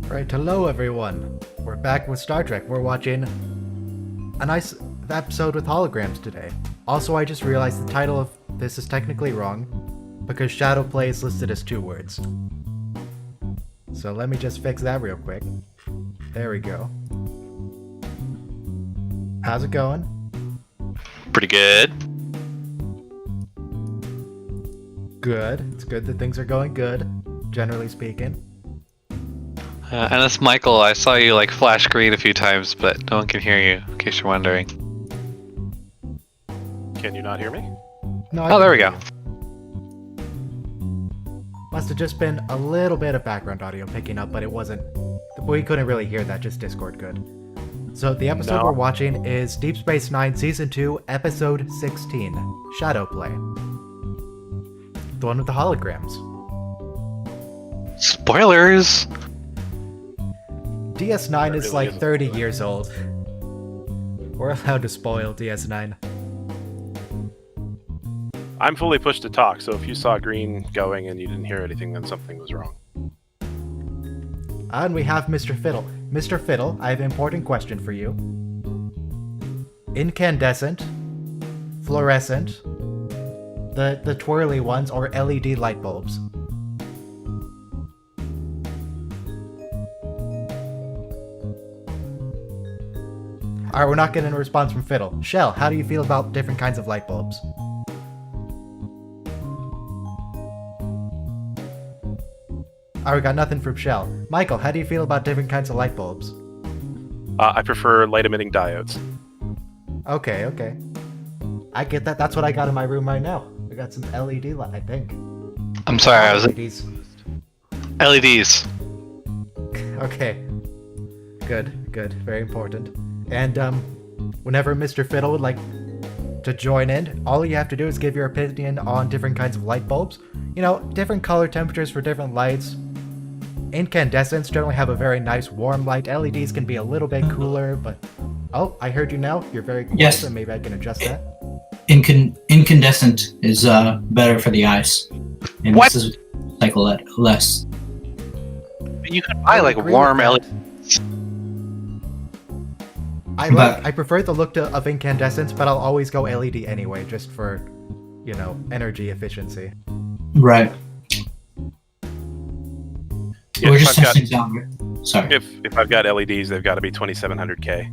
Right, hello everyone. We're back with Star Trek. We're watching a nice episode with holograms today. Also, I just realized the title of this is technically wrong because Shadow Play is listed as 2 words. So let me just fix that real quick. There we go. How's it going? Pretty good. Good. It's good that things are going good, generally speaking. And it's Michael. I saw you flash green a few times, but no one can hear you, in case you're wondering. Can you not hear me? No, Oh, there we go. Must have just been a little bit of background audio picking up, but it wasn't. We couldn't really hear that, just Discord could. So the episode we're watching is Deep Space Nine Season 2, Episode 16, Shadow Play. The one with the holograms. Spoilers! DS9 is really like isn't 30 years old. We're allowed to spoil DS9. I'm fully pushed to talk, so if you saw green going and you didn't hear anything, then something was wrong. And we have Mr. Fiddle. Mr. Fiddle, I have an important question for you. Incandescent, fluorescent, the twirly ones, or LED light bulbs? Alright, we're not getting a response from Fiddle. Shell, how do you feel about different kinds of light bulbs? Alright, we got nothing from Shell. Michael, how do you feel about different kinds of light bulbs? I prefer light-emitting diodes. Okay. I get that. That's what I got in my room right now. I got some LED light, I think. I'm sorry, I was LEDs. LEDs. Okay. Good. Very important. And, whenever Mr. Fiddle would like to join in, all you have to do is give your opinion on different kinds of light bulbs. You know, different color temperatures for different lights. Incandescents generally have a very nice warm light. LEDs can be a little bit cooler, but... Oh, I heard you now. You're very close, Yes. so maybe I can adjust that. Incandescent is better for the eyes. And What? This is cycle less. You could buy agree warm with LEDs. that. But- I prefer the look of incandescents, but I'll always go LED anyway, just for, you know, energy efficiency. Right. Yeah, We're if just I've got- testing down. Sorry. If I've got LEDs, they've got to be 2700K.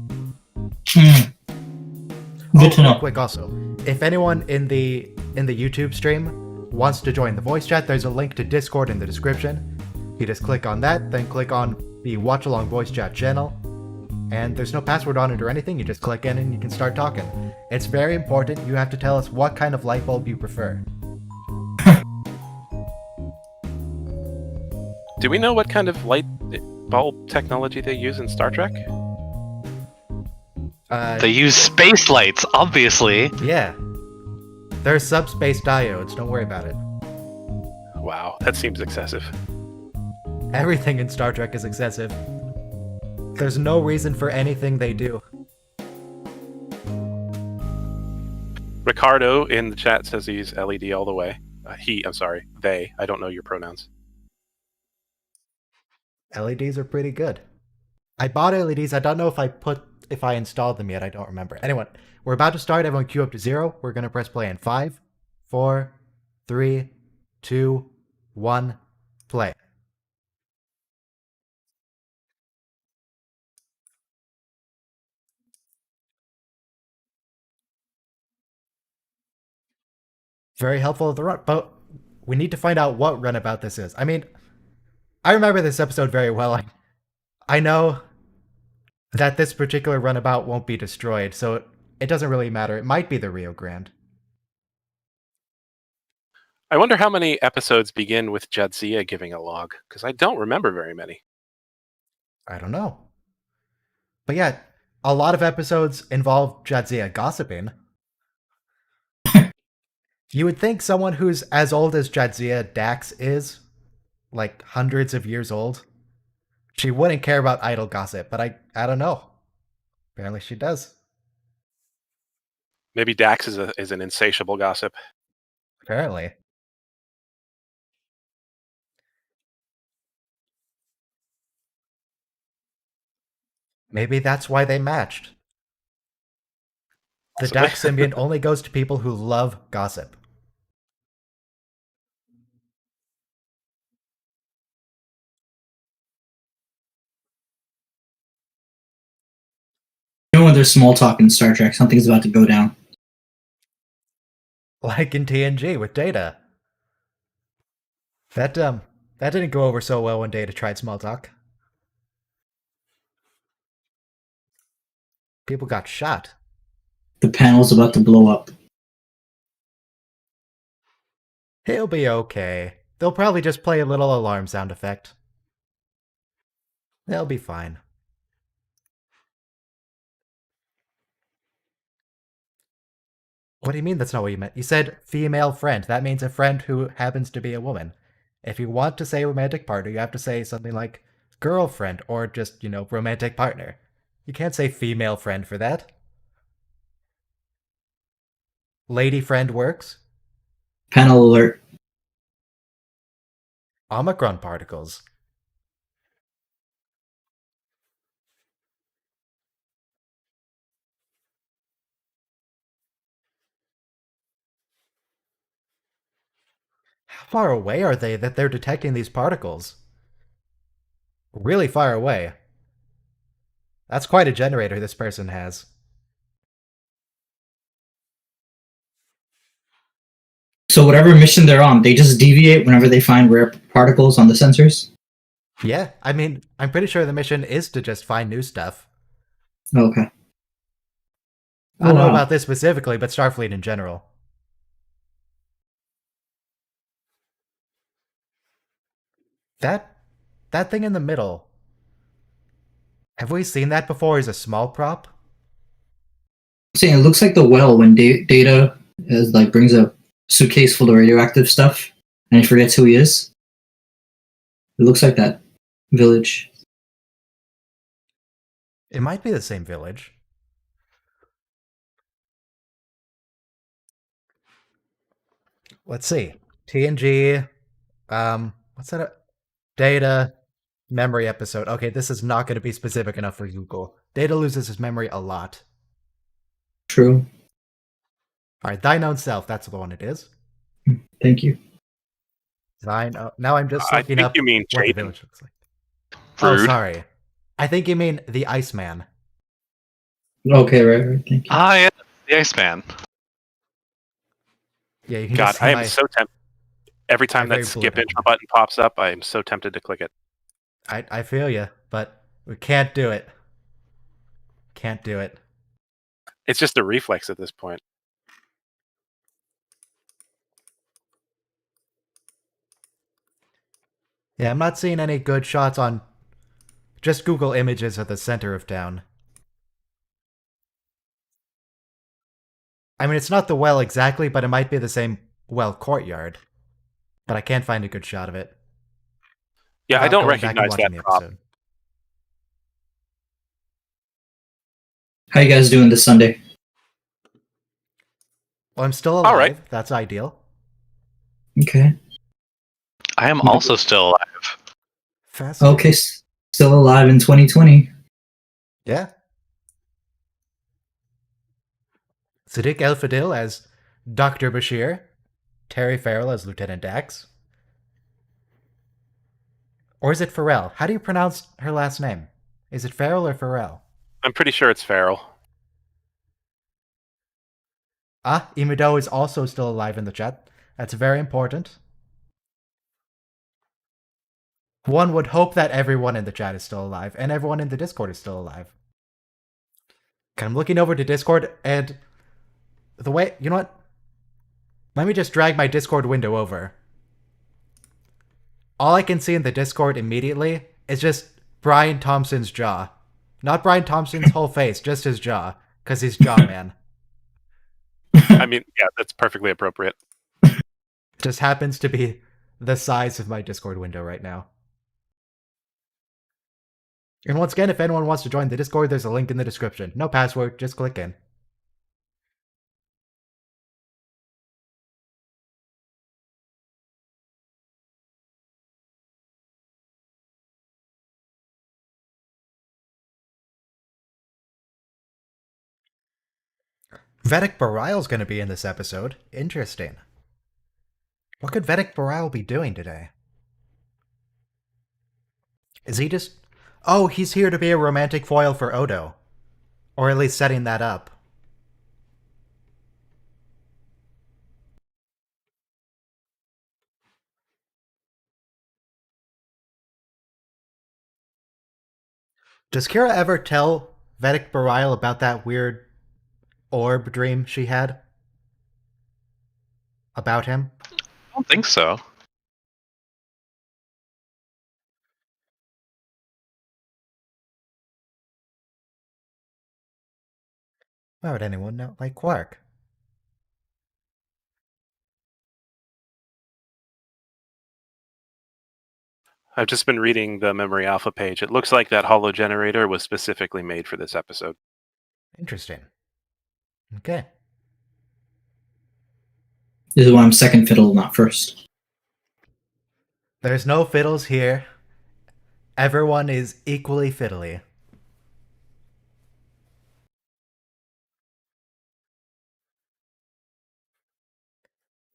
Good to know. Quick also, if anyone in the YouTube stream wants to join the voice chat, there's a link to Discord in the description. You just click on that, then click on the watch along voice chat channel, and there's no password on it or anything. You just click in and you can start talking. It's very important. You have to tell us what kind of light bulb you prefer. Do we know what kind of light bulb technology they use in Star Trek? They use space lights, obviously. Yeah. They're subspace diodes. Don't worry about it. Wow, that seems excessive. Everything in Star Trek is excessive. There's no reason for anything they do. Ricardo in the chat says he's LED all the way. They. I don't know your pronouns. LEDs are pretty good. I bought LEDs. I don't know if I installed them yet. I don't remember. Anyway, we're about to start. Everyone queue up to 0. We're going to press play in 5, 4, 3, 2, 1, play. Very helpful of the run, but we need to find out what runabout this is. I mean, I remember this episode very well. I know that this particular runabout won't be destroyed, so it doesn't really matter. It might be the Rio Grande. I wonder how many episodes begin with Jadzia giving a log, because I don't remember very many. I don't know. But yeah, a lot of episodes involve Jadzia gossiping. You would think someone who's as old as Jadzia Dax is, like hundreds of years old, she wouldn't care about idle gossip, but I don't know. Apparently she does. Maybe Dax is an insatiable gossip. Apparently. Maybe that's why they matched. The Possibly. Dax symbiont only goes to people who love gossip. You know when there's small talk in Star Trek, something's about to go down. Like in TNG with Data. That didn't go over so well when Data tried small talk. People got shot. The panel's about to blow up. He'll be okay. They'll probably just play a little alarm sound effect. They'll be fine. What do you mean that's not what you meant? You said female friend. That means a friend who happens to be a woman. If you want to say romantic partner, you have to say something like girlfriend or just, romantic partner. You can't say female friend for that. Lady friend works. Panel alert. Omicron particles. How far away are they that they're detecting these particles? Really far away. That's quite a generator this person has. So whatever mission they're on, they just deviate whenever they find rare particles on the sensors? Yeah, I mean, I'm pretty sure the mission is to just find new stuff. Okay. I don't know wow. about this specifically, but Starfleet in general. That thing in the middle. Have we seen that before as a small prop? I'm saying it looks like the well when Data brings a suitcase full of radioactive stuff and he forgets who he is. It looks like that village. It might be the same village. Let's see. TNG. What's that? Data. Memory episode. Okay, this is not going to be specific enough for Google. Data loses his memory a lot. True. Alright, Thine Own Self. That's the one it is. Thank you. Now I'm just I looking think up you mean what the Jaden. village looks like. Oh, Rude. sorry. I think you mean the Iceman. Okay, right. Thank you. Ah, yeah, the Iceman. Yeah, you can God, just see I am my... so tempted. Every time very that blue skip button. intro button pops up, I am so tempted to click it. I feel you, but we can't do it. Can't do it. It's just a reflex at this point. Yeah, I'm not seeing any good shots on... Just Google images of the center of town. I mean, it's not the well exactly, but it might be the same well courtyard. But I can't find a good shot of it. Yeah, I without don't going back and recognize watching that the prop. episode. How you guys doing this Sunday? Well, I'm still All alive. right. That's ideal. Okay. I am also still alive. Fascinating. Okay, still alive in 2020. Yeah. Sadiq El-Fadil as Dr. Bashir. Terry Farrell as Lieutenant Dax. Or is it Farrell? How do you pronounce her last name? Is it Farrell or Farrell? I'm pretty sure it's Farrell. Ah, Imido is also still alive in the chat. That's very important. One would hope that everyone in the chat is still alive, and everyone in the Discord is still alive. Okay, I'm looking over to Discord, and the way... You know what? Let me just drag my Discord window over. All I can see in the Discord immediately is just Brian Thompson's jaw. Not Brian Thompson's whole face, just his jaw. Because he's Jaw Man. I mean, yeah, that's perfectly appropriate. Just happens to be the size of my Discord window right now. And once again, if anyone wants to join the Discord, there's a link in the description. No password, just click in. Vedic Barial's going to be in this episode. Interesting. What could Vedic Barial be doing today? Is he just... Oh, he's here to be a romantic foil for Odo. Or at least setting that up. Does Kira ever tell Vedic Barial about that weird orb dream she had? About him? I don't think so. Why would anyone not like Quark? I've just been reading the Memory Alpha page. It looks like that holo generator was specifically made for this episode. Interesting. Okay. This is why I'm second fiddle, not first. There's no fiddles here. Everyone is equally fiddly.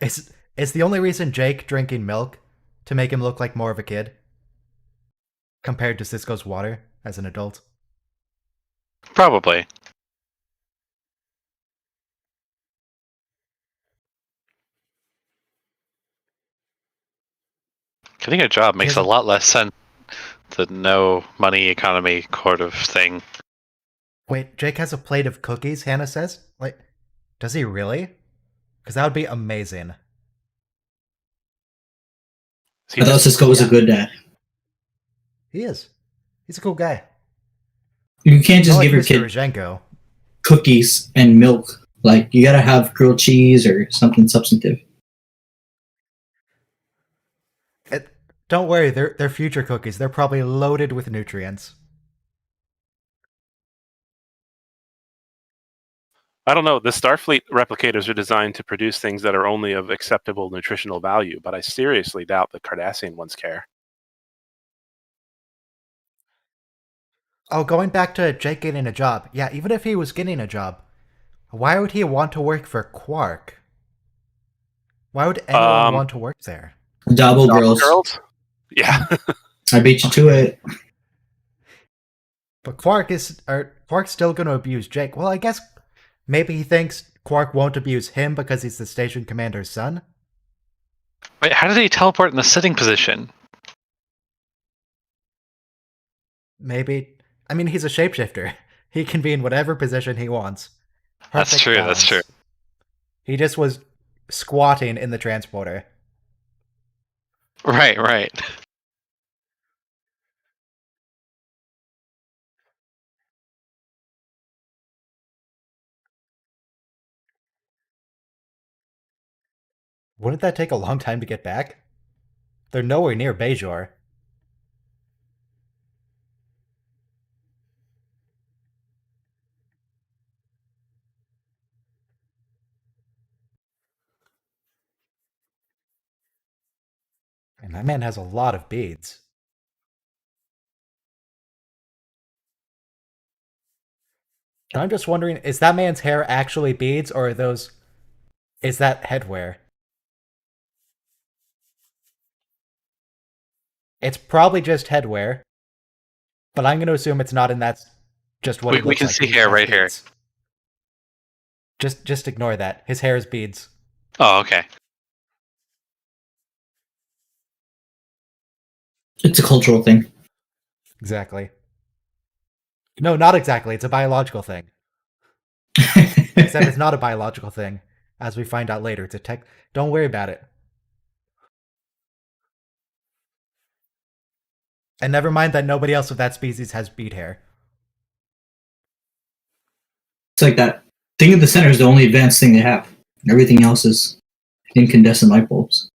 Is the only reason Jake drinking milk to make him look like more of a kid? Compared to Cisco's water as an adult? Probably. Getting a job makes a lot less sense. The no money economy sort of thing. Wait, Jake has a plate of cookies, Hannah says? Like, does he really? Because that would be amazing. I thought Cisco was a good dad. He is. He's a cool guy. You can't just Not give like your Mr. kid Rozhenko. cookies and milk. Like, you gotta have grilled cheese or something substantive. Don't worry, they're future cookies. They're probably loaded with nutrients. I don't know. The Starfleet replicators are designed to produce things that are only of acceptable nutritional value, but I seriously doubt the Cardassian ones care. Oh, going back to Jake getting a job. Yeah, even if he was getting a job, why would he want to work for Quark? Why would anyone want to work there? Double girls. Yeah. I beat you to it. But Quark's still going to abuse Jake. Well, I guess maybe he thinks Quark won't abuse him because he's the station commander's son. Wait, how did he teleport in the sitting position? Maybe. I mean, he's a shapeshifter. He can be in whatever position he wants. That's Perfect true, balance. that's true. He just was squatting in the transporter. Right. Wouldn't that take a long time to get back? They're nowhere near Bajor. And that man has a lot of beads. And I'm just wondering, is that man's hair actually beads, or is that headwear? It's probably just headwear, but I'm going to assume it's not, and that's just what it We looks can like. see He hair has right here. beads. Just ignore that. His hair is beads. Oh, okay. It's a cultural thing. Exactly. No, not exactly. It's a biological thing. Except it's not a biological thing, as we find out later. It's a tech. Don't worry about it. And never mind that nobody else of that species has bead hair. It's like that thing at the center is the only advanced thing they have. Everything else is incandescent light bulbs.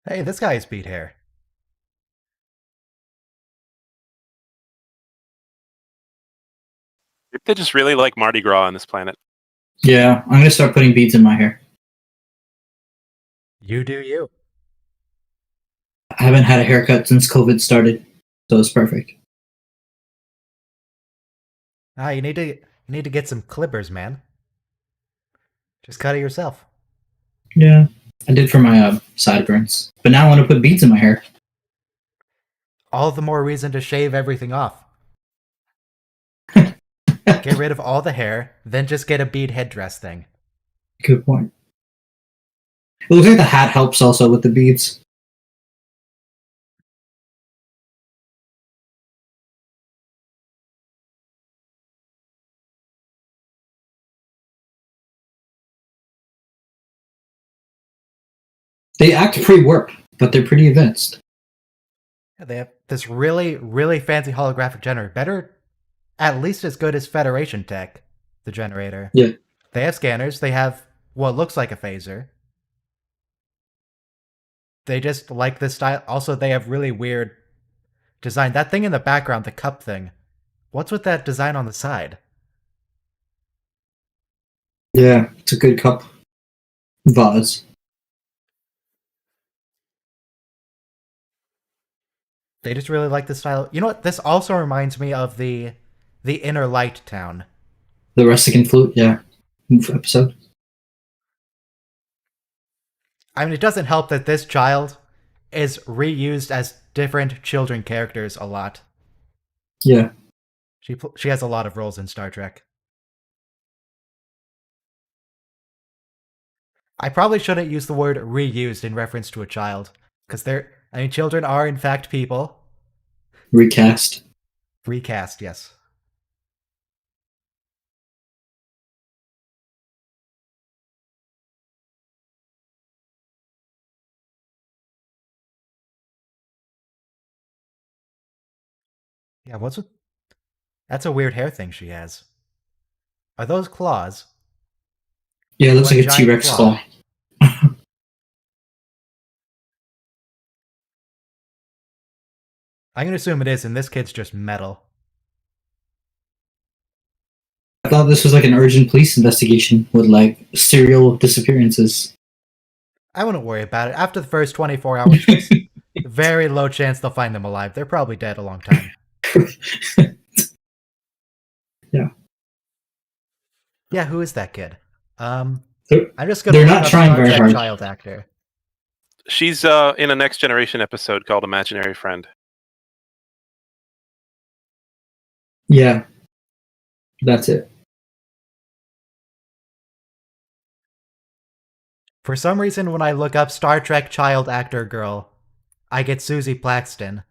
Hey, this guy has bead hair. They just really like Mardi Gras on this planet. Yeah, I'm gonna start putting beads in my hair. You do you. I haven't had a haircut since COVID started, so it's perfect. You need to get some clippers, man. Just cut it yourself. Yeah, I did for my sideburns, but now I want to put beads in my hair. All the more reason to shave everything off. Get rid of all the hair, then just get a bead headdress thing. Good point. It looks like the hat helps also with the beads. They act pre-warp, but they're pretty advanced. They have this really, really fancy holographic generator. Better, at least as good as Federation tech, the generator. Yeah. They have scanners. They have what looks like a phaser. They just like this style. Also, they have really weird design. That thing in the background, the cup thing. What's with that design on the side? Yeah, it's a good cup. Vase. They just really like the style. You know what? This also reminds me of the Inner Light Town. The Rustican flute, yeah. Episode. I mean, it doesn't help that this child is reused as different children characters a lot. Yeah. She has a lot of roles in Star Trek. I probably shouldn't use the word reused in reference to a child, because children are in fact people. Recast. Recast, yes. Yeah, what's with... That's a weird hair thing she has. Are those claws? Yeah, it looks One like a giant T-Rex claw. claw. I'm gonna assume it is, and this kid's just metal. I thought this was like an urgent police investigation with like serial disappearances. I wouldn't worry about it. After the first 24 hours, there's very low chance they'll find them alive. They're probably dead a long time. Yeah. Yeah, who is that kid? I'm They're, just gonna they're look not up trying Star very Trek hard. child actor. She's in a Next Generation episode called Imaginary Friend. Yeah. That's it. For some reason, when I look up Star Trek child actor girl, I get Susie Plaxton,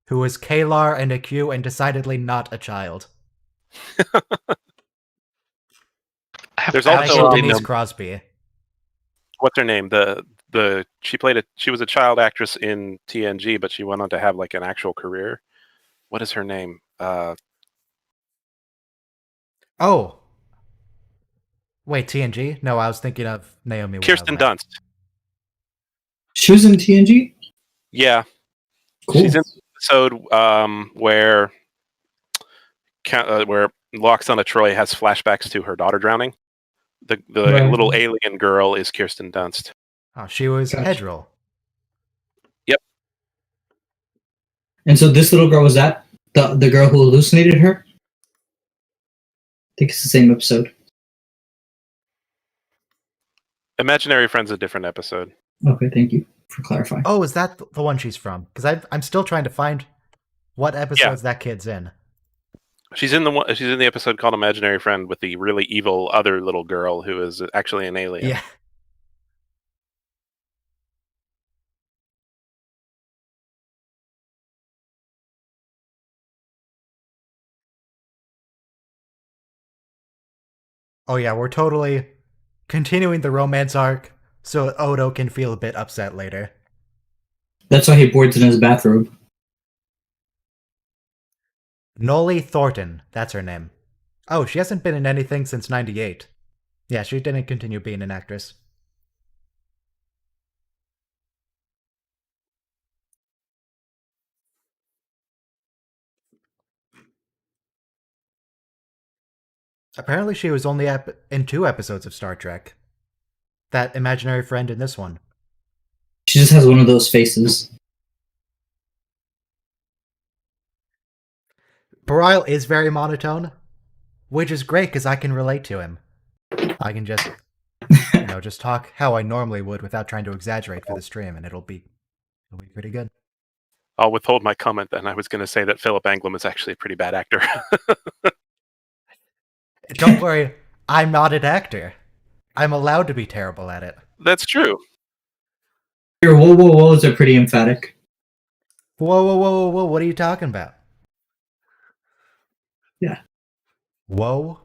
who is Kalar and a Q and decidedly not a child. There's And I also get Denise Crosby. what's her name? She was a child actress in TNG, but she went on to have like an actual career. What is her name? Oh. Wait, TNG? No, I was thinking of Naomi. Kirsten Wildman. Dunst. She was in TNG? Yeah, Cool. she's in the episode where Loxana Troy has flashbacks to her daughter drowning. The Right. little alien girl is Kirsten Dunst. Oh, she was Gotcha. Hedril. And so this little girl was that? The girl who hallucinated her? I think it's the same episode. Imaginary Friend's a different episode. Okay, thank you for clarifying. Oh, is that the one she's from? Because I'm still trying to find what episodes that kid's in. She's in the episode called Imaginary Friend with the really evil other little girl who is actually an alien. Yeah. Oh yeah, we're totally continuing the romance arc so Odo can feel a bit upset later. That's why he boards in his bathrobe. Nolly Thornton, that's her name. Oh, she hasn't been in anything since 98. Yeah, she didn't continue being an actress. Apparently she was only in 2 episodes of Star Trek. That imaginary friend in this one. She just has one of those faces. Barile is very monotone, which is great because I can relate to him. I can just, just talk how I normally would without trying to exaggerate for the stream, and it'll be pretty good. I'll withhold my comment then. I was going to say that Philip Anglum is actually a pretty bad actor. Don't worry, I'm not an actor. I'm allowed to be terrible at it. That's true. Your whoa are pretty emphatic. Whoa, what are you talking about? Yeah. Whoa.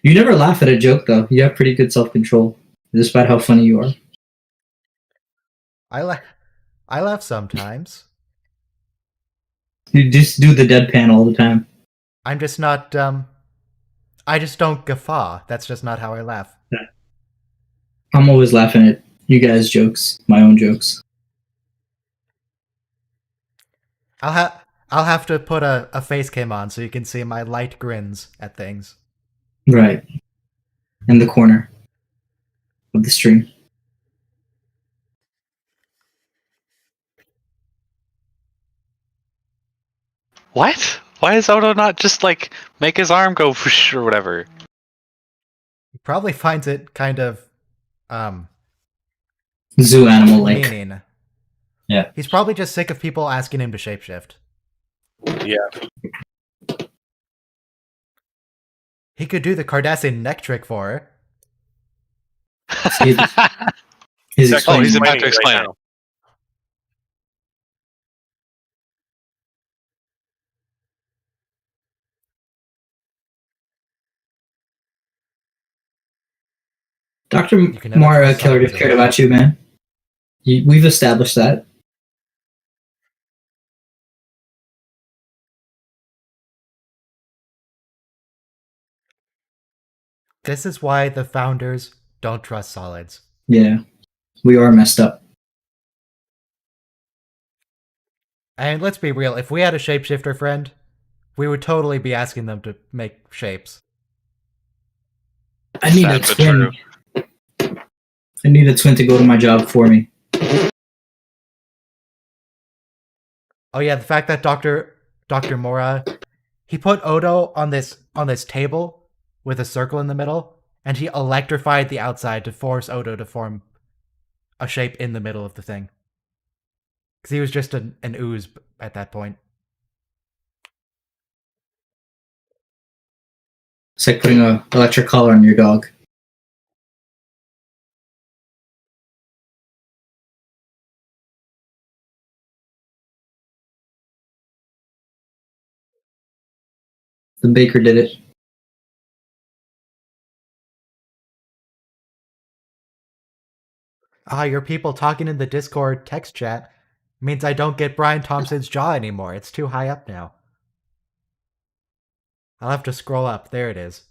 You never laugh at a joke, though. You have pretty good self-control, despite how funny you are. I laugh sometimes. You just do the deadpan all the time. I'm just not, I just don't guffaw. That's just not how I laugh. I'm always laughing at you guys' jokes, my own jokes. I'll have to put a face cam on so you can see my light grins at things. Right. In the corner of the stream. What? Why does Odo not just like make his arm go whoosh or whatever? He probably finds it kind of Zoo animal-like. meaning. Yeah. He's probably just sick of people asking him to shapeshift. Yeah. He could do the Cardassian neck trick for her. He's He's Oh, he's explaining. about explaining to it explain it. now. Dr. You can never Mara trust Killer someone's cared about you, man. We've established that. This is why the founders don't trust solids. Yeah. We are messed up. And let's be real, if we had a shapeshifter friend, we would totally be asking them to make shapes. I need Sad a but twin. true. I need a twin to go to my job for me. Oh yeah, the fact that Dr. Mora, he put Odo on this table with a circle in the middle, and he electrified the outside to force Odo to form a shape in the middle of the thing. Because he was just an ooze at that point. It's like putting an electric collar on your dog. The baker did it. Your people talking in the Discord text chat means I don't get Brian Thompson's jaw anymore. It's too high up now. I'll have to scroll up. There it is.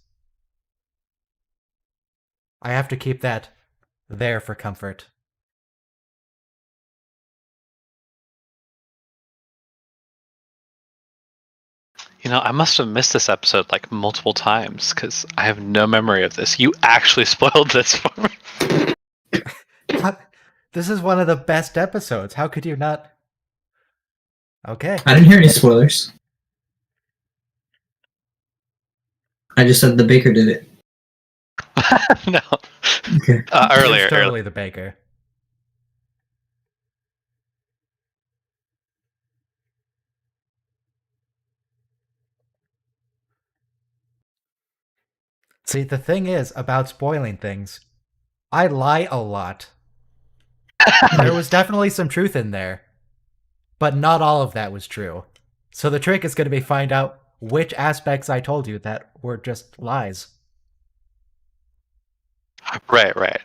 I have to keep that there for comfort. You know, I must have missed this episode like multiple times because I have no memory of this. You actually spoiled this for me. What? This is one of the best episodes. How could you not? Okay. I didn't hear any spoilers. I just said the baker did it. No. Okay. Earlier. It's totally the baker. See, the thing is about spoiling things, I lie a lot. There was definitely some truth in there, but not all of that was true. So the trick is going to be find out which aspects I told you that were just lies. Right.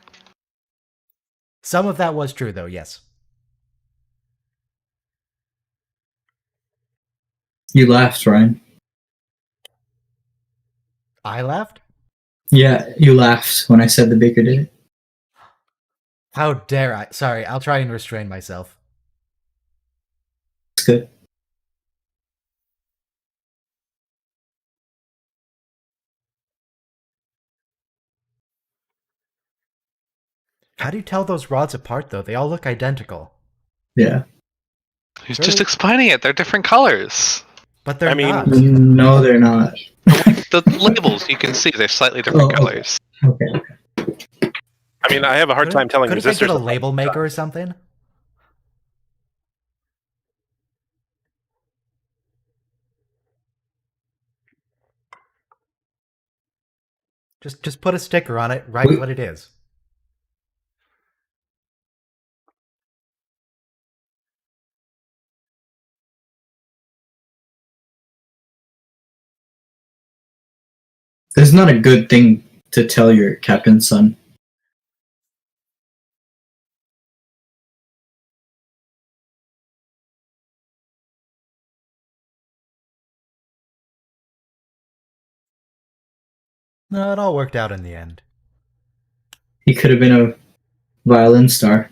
Some of that was true, though, yes. You laughed, Ryan. I laughed? Yeah, you laughed when I said the baker did it. How dare I? Sorry, I'll try and restrain myself. It's good. How do you tell those rods apart, though? They all look identical. Yeah. He's just explaining it. They're different colors. But they're I mean- not. No, they're not. The labels you can see they're slightly different Oh, okay. colors. Okay. I mean, I have a hard time telling Couldn't they resistors. get a apart. label maker or something? Just put a sticker on it, write what it is. This is not a good thing to tell your captain's son. No, it all worked out in the end. He could have been a violin star.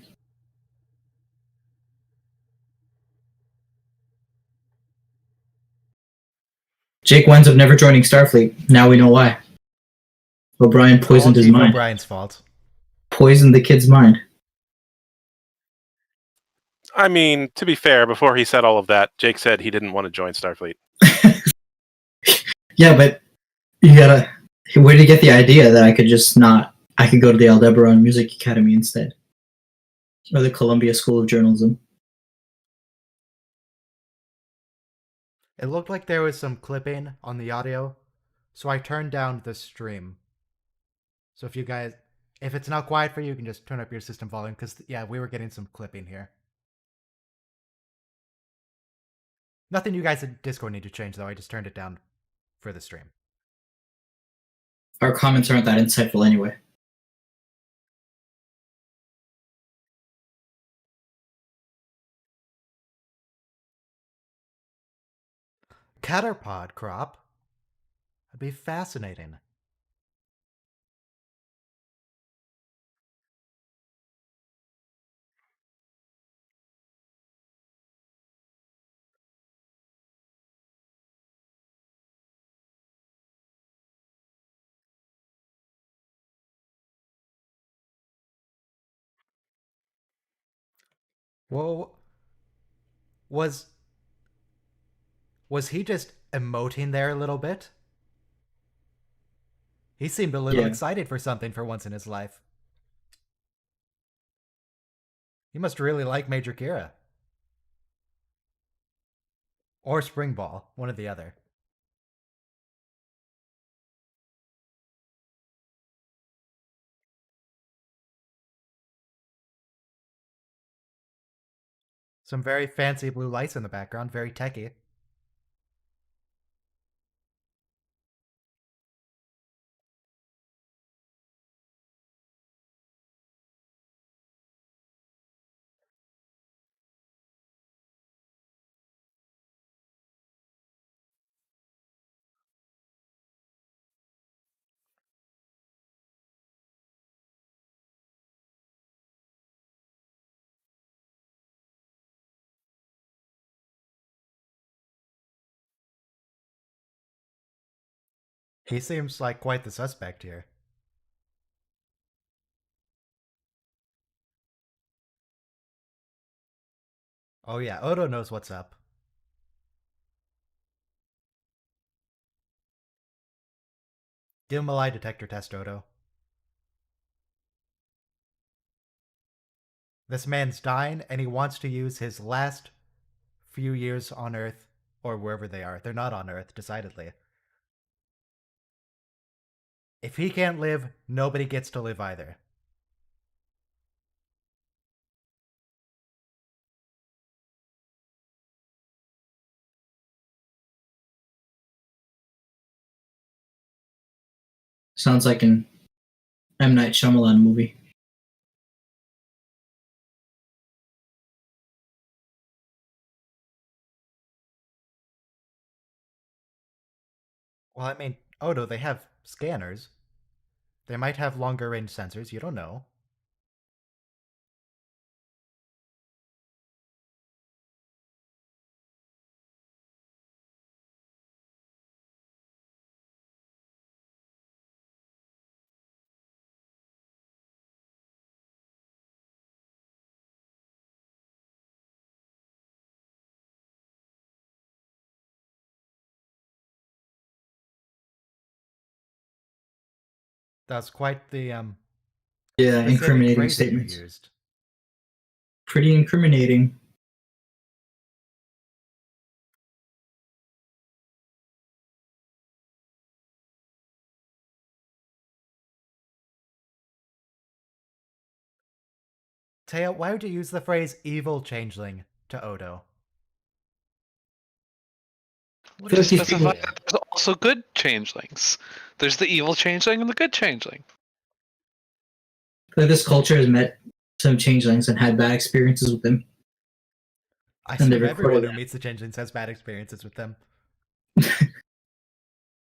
Jake winds up never joining Starfleet. Now we know why. O'Brien poisoned All his Chief mind. O'Brien's fault. Poisoned the kid's mind. I mean, to be fair, before he said all of that, Jake said he didn't want to join Starfleet. Yeah, but you gotta. Where did you get the idea that I could just not? I could go to the Aldebaran Music Academy instead, or the Columbia School of Journalism. It looked like there was some clipping on the audio, so I turned down the stream. So if it's now quiet for you, you can just turn up your system volume, because, yeah, we were getting some clipping here. Nothing you guys at Discord need to change, though. I just turned it down for the stream. Our comments aren't that insightful anyway. Caterpod crop? That'd be fascinating. Whoa. Was he just emoting there a little bit? He seemed a little excited for something for once in his life. He must really like Major Kira. Or Spring Ball, one or the other. Some very fancy blue lights in the background, very techy. He seems like quite the suspect here. Oh yeah, Odo knows what's up. Give him a lie detector test, Odo. This man's dying, and he wants to use his last few years on Earth, or wherever they are. They're not on Earth, decidedly. If he can't live, nobody gets to live either. Sounds like an M. Night Shyamalan movie. Well, I mean, Odo, they have scanners. They might have longer range sensors, you don't know. That's quite the Yeah, specific incriminating phrasing you statements. used. Pretty incriminating. Teo, why would you use the phrase evil changeling to Odo? What are you Because these Specify people, that there's also good changelings. There's the evil changeling and the good changeling. like this culture has met some changelings and had bad experiences with them, I and they assume everyone recorded who meets the changelings has bad experiences with them.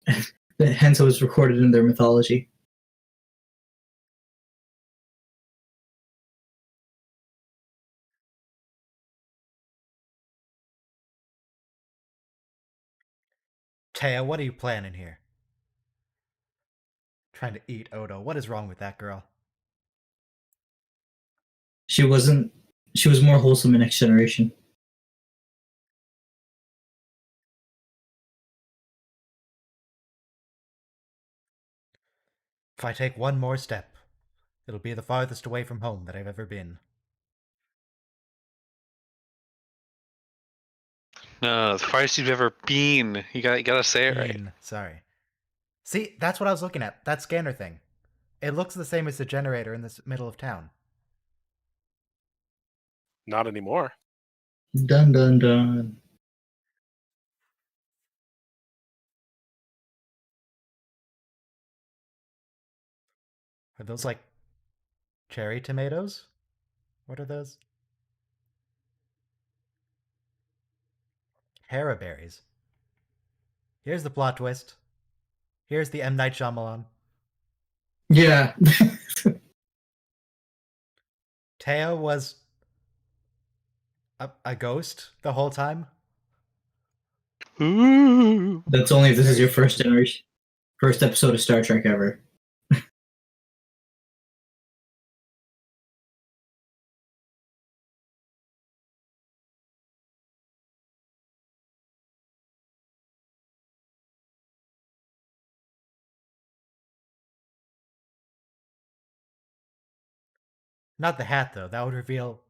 it. Hence, it was recorded in their mythology. Teo, what are you planning here? Trying to eat Odo. What is wrong with that girl? She wasn't. She was more wholesome in Next Generation. If I take one more step, it'll be the farthest away from home that I've ever been. No, the farthest you've ever been. You gotta say it right. Sorry. See, that's what I was looking at. That scanner thing. It looks the same as the generator in the middle of town. Not anymore. Dun dun dun. Are those like cherry tomatoes? What are those? Hera berries. Here's the plot twist. Here's the M. Night Shyamalan. Yeah. Teo was a ghost the whole time. Ooh. That's only if this is Very your first interesting. generation, first episode of Star Trek ever. Not the hat, though. That would reveal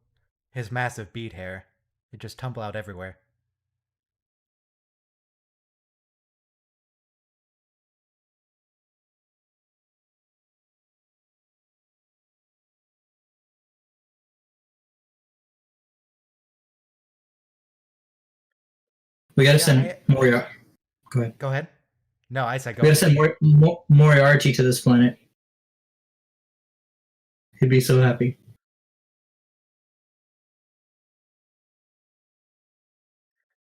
his massive bead hair. It'd just tumble out everywhere. We gotta Yeah, send Moriarty. Go ahead. Go ahead. No, I said We go gotta ahead. send Moriarty to this planet. He'd be so happy.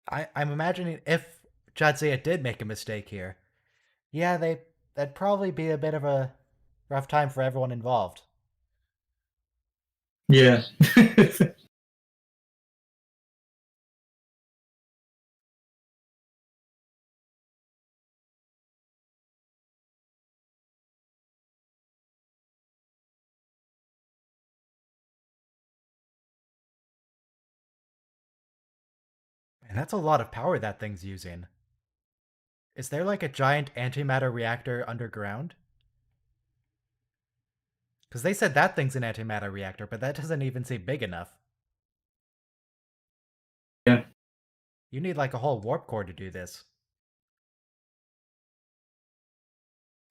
I'm imagining if Jadzia did make a mistake here, yeah, that'd probably be a bit of a rough time for everyone involved. Yeah. And that's a lot of power that thing's using. Is there like a giant antimatter reactor underground? Because they said that thing's an antimatter reactor, but that doesn't even seem big enough. Yeah. You need like a whole warp core to do this.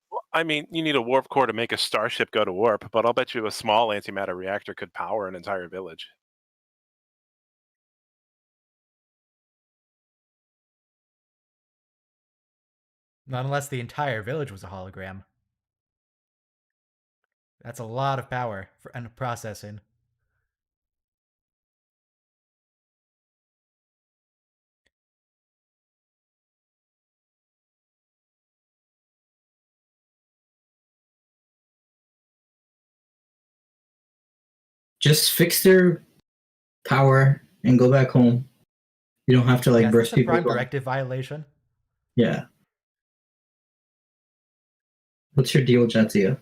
Well, I mean, you need a warp core to make a starship go to warp, but I'll bet you a small antimatter reactor could power an entire village. Not unless the entire village was a hologram. That's a lot of power for and processing. Just fix their power and go back home. You don't have to like Yeah, is burst this a people. prime directive violation? Yeah. What's your deal, Jadzia?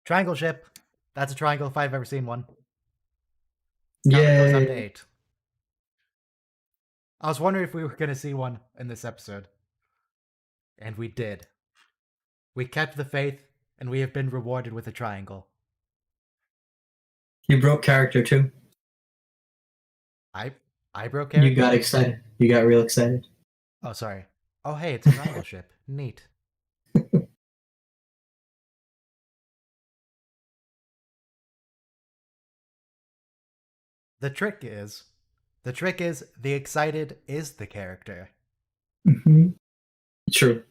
Triangle ship. That's a triangle if I've ever seen one. Counter goes up to Yay! 8. I was wondering if we were going to see one in this episode. And we did. We kept the faith, and we have been rewarded with a triangle. You broke character too. I broke character? You got excited. You got real excited. Oh, sorry. Oh, hey, it's a triangle ship. Neat. The trick is the excited is the character. Mm-hmm. True.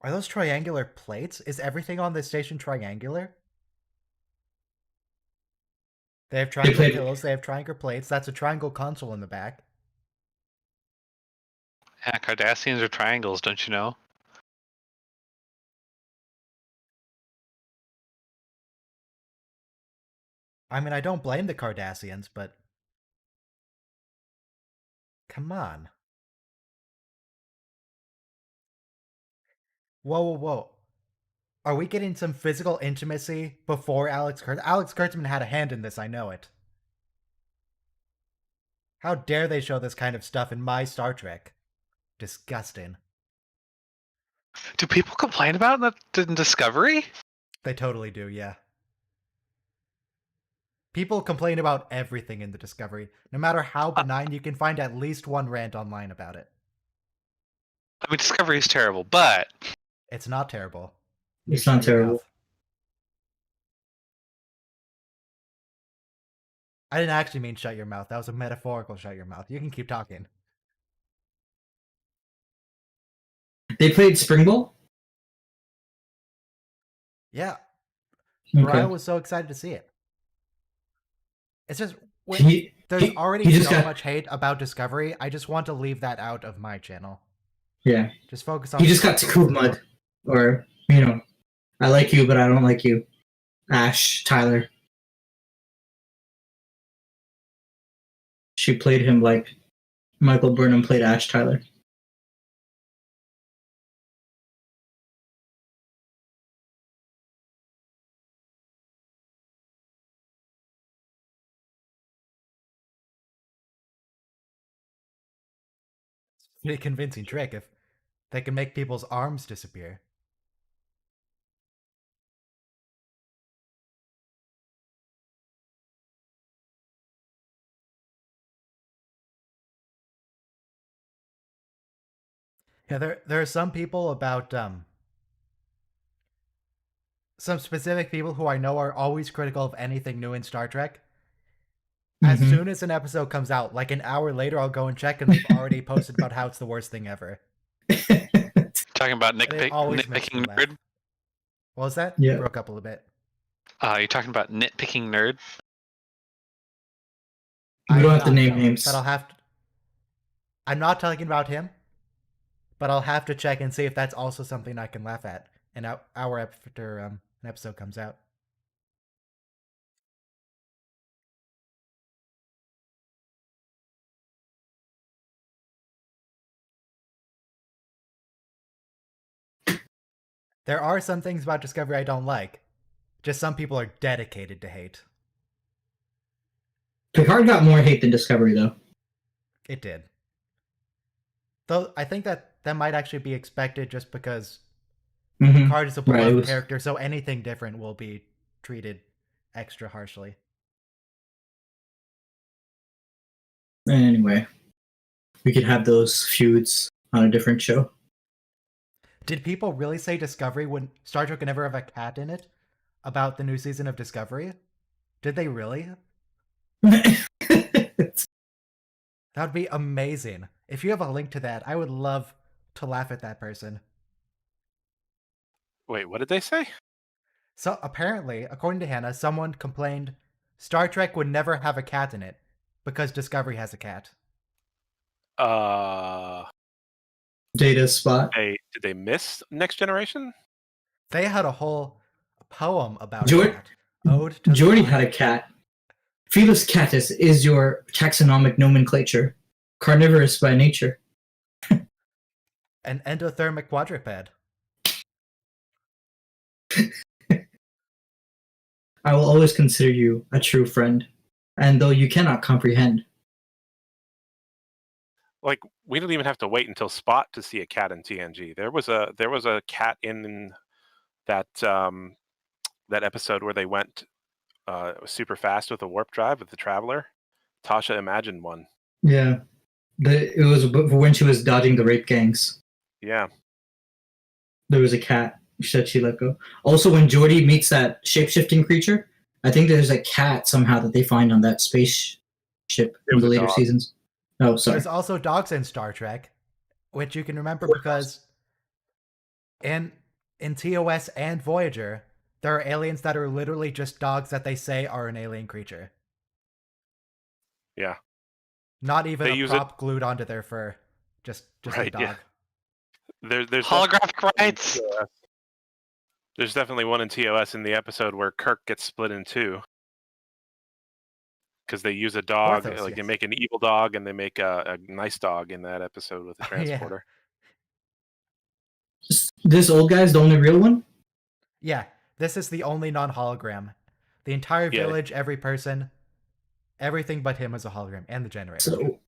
Are those triangular plates? Is everything on this station triangular? They have triangle played- pillows, they have triangle plates. That's a triangle console in the back. Yeah, Cardassians are triangles, don't you know? I mean, I don't blame the Cardassians, but come on. Whoa. Are we getting some physical intimacy before Alex Kurtzman? Alex Kurtzman had a hand in this, I know it. How dare they show this kind of stuff in my Star Trek? Disgusting. Do people complain about that in Discovery? They totally do, yeah. People complain about everything in the Discovery. No matter how benign, you can find at least one rant online about it. I mean, Discovery is terrible, but It's not terrible. It's not Shut your terrible. mouth. I didn't actually mean shut your mouth. That was a metaphorical shut your mouth. You can keep talking. They played Spring Ball? Yeah, Okay. Mariah was so excited to see it. It's just when He- there's he- already he just so got- much hate about Discovery. I just want to leave that out of my channel. Yeah. Just focus on. He just got to Coop Mud. Or, I like you, but I don't like you. Ash, Tyler. She played him like Michael Burnham played Ash Tyler. Pretty convincing trick if they can make people's arms disappear. Yeah, there are some people about some specific people who I know are always critical of anything new in Star Trek. As Mhm. soon as an episode comes out, like an hour later, I'll go and check, and they've already posted about how it's the worst thing ever. talking about And it always makes me nitpicking laugh. nerd. What was that? Yeah. Broke up a little bit. You're talking about nitpicking nerd. We I'm don't have to not, name names. But I'll have to. I'm not talking about him, but I'll have to check and see if that's also something I can laugh at an hour after an episode comes out. There are some things about Discovery I don't like. Just some people are dedicated to hate. Picard got more hate than Discovery, though. It did. Though I think that might actually be expected just because Mhm. Picard is a Right, it beloved was- character, so anything different will be treated extra harshly. Anyway, we could have those feuds on a different show. Did people really say Discovery when Star Trek would never have a cat in it? About the new season of Discovery? Did they really? That would be amazing. If you have a link to that, I would love to laugh at that person. Wait, what did they say? So apparently, according to Hannah, someone complained Star Trek would never have a cat in it because Discovery has a cat. Data spot. Did they miss Next Generation? They had a whole poem about Jor- a cat. Ode to the Geordi cat. had a cat. Felis catus is your taxonomic nomenclature. Carnivorous by nature. An endothermic quadruped. I will always consider you a true friend, and though you cannot comprehend. Like, we didn't even have to wait until Spot to see a cat in TNG. There was a cat in that that episode where they went super fast with a warp drive with the Traveler. Tasha imagined one. Yeah, it was when she was dodging the rape gangs. Yeah. There was a cat that she let go. Also, when Geordi meets that shape-shifting creature, I think there's a cat somehow that they find on that spaceship in was the a later dog. seasons. Oh, sorry. There's also dogs in Star Trek, which you can remember because in TOS and Voyager, there are aliens that are literally just dogs that they say are an alien creature. Yeah. Not even They a use prop glued onto their fur. Just Right, a dog. yeah. There's Holographic rights. There's definitely one in TOS in the episode where Kirk gets split in two. Because they use a dog, Porthos, like they yes. make an evil dog and they make a nice dog in that episode with the Oh, yeah. transporter. This old guy's the only real one? Yeah, this is the only non-hologram. The entire Yeah. village, every person, everything but him is a hologram, and the generator. So,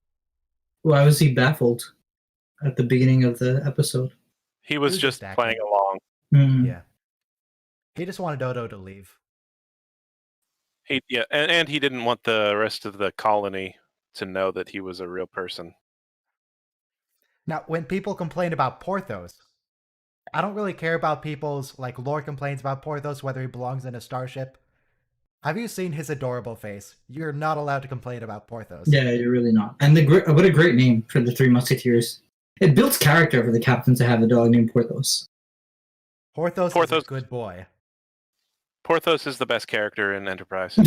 why was he baffled at the beginning of the episode? He was was just just playing acting. along. Hmm. Yeah. He just wanted Dodo to leave. And he didn't want the rest of the colony to know that he was a real person. Now, when people complain about Porthos, I don't really care about people's, like, lore complaints about Porthos, whether he belongs in a starship. Have you seen his adorable face? You're not allowed to complain about Porthos. Yeah, you're really not. And what a great name for the Three Musketeers. It builds character for the captain to have a dog named Porthos. Porthos is a good boy. Porthos is the best character in Enterprise.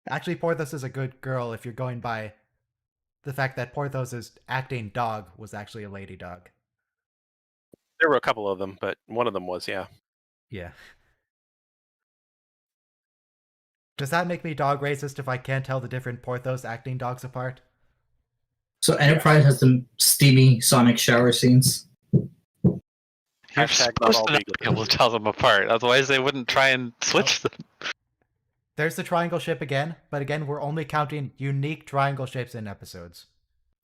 Actually, Porthos is a good girl if you're going by the fact that Porthos's acting dog was actually a lady dog. There were a couple of them, but one of them was, yeah. Yeah. Does that make me dog racist if I can't tell the different Porthos acting dogs apart? So Enterprise has some steamy sonic shower scenes. You're Hashtag not supposed all to not be able to tell them apart, otherwise they wouldn't try and switch them. There's the triangle ship again, but again, we're only counting unique triangle ships in episodes.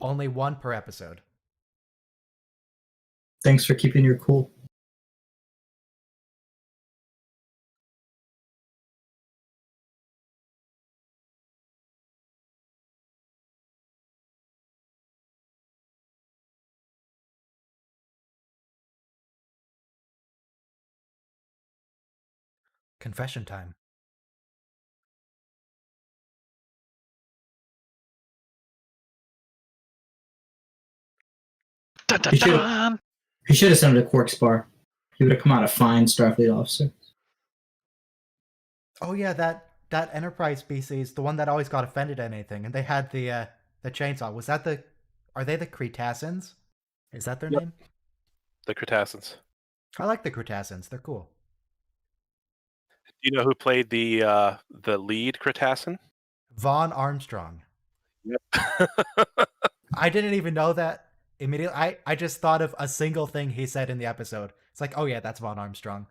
Only one per episode. Thanks for keeping your cool. Confession time. Dun, dun, dun. He should have sent him to Quark's bar. He would have come out a fine Starfleet officer. Oh yeah, that Enterprise species, the one that always got offended at anything, and they had the chainsaw. Was that the? Are they the Cretaceans? Is that their name? The Cretaceans. I like the Cretaceans. They're cool. Do you know who played the lead Cretacean? Vaughn Armstrong. Yep. I didn't even know that immediately. I just thought of a single thing he said in the episode. It's like, oh yeah, that's Vaughn Armstrong.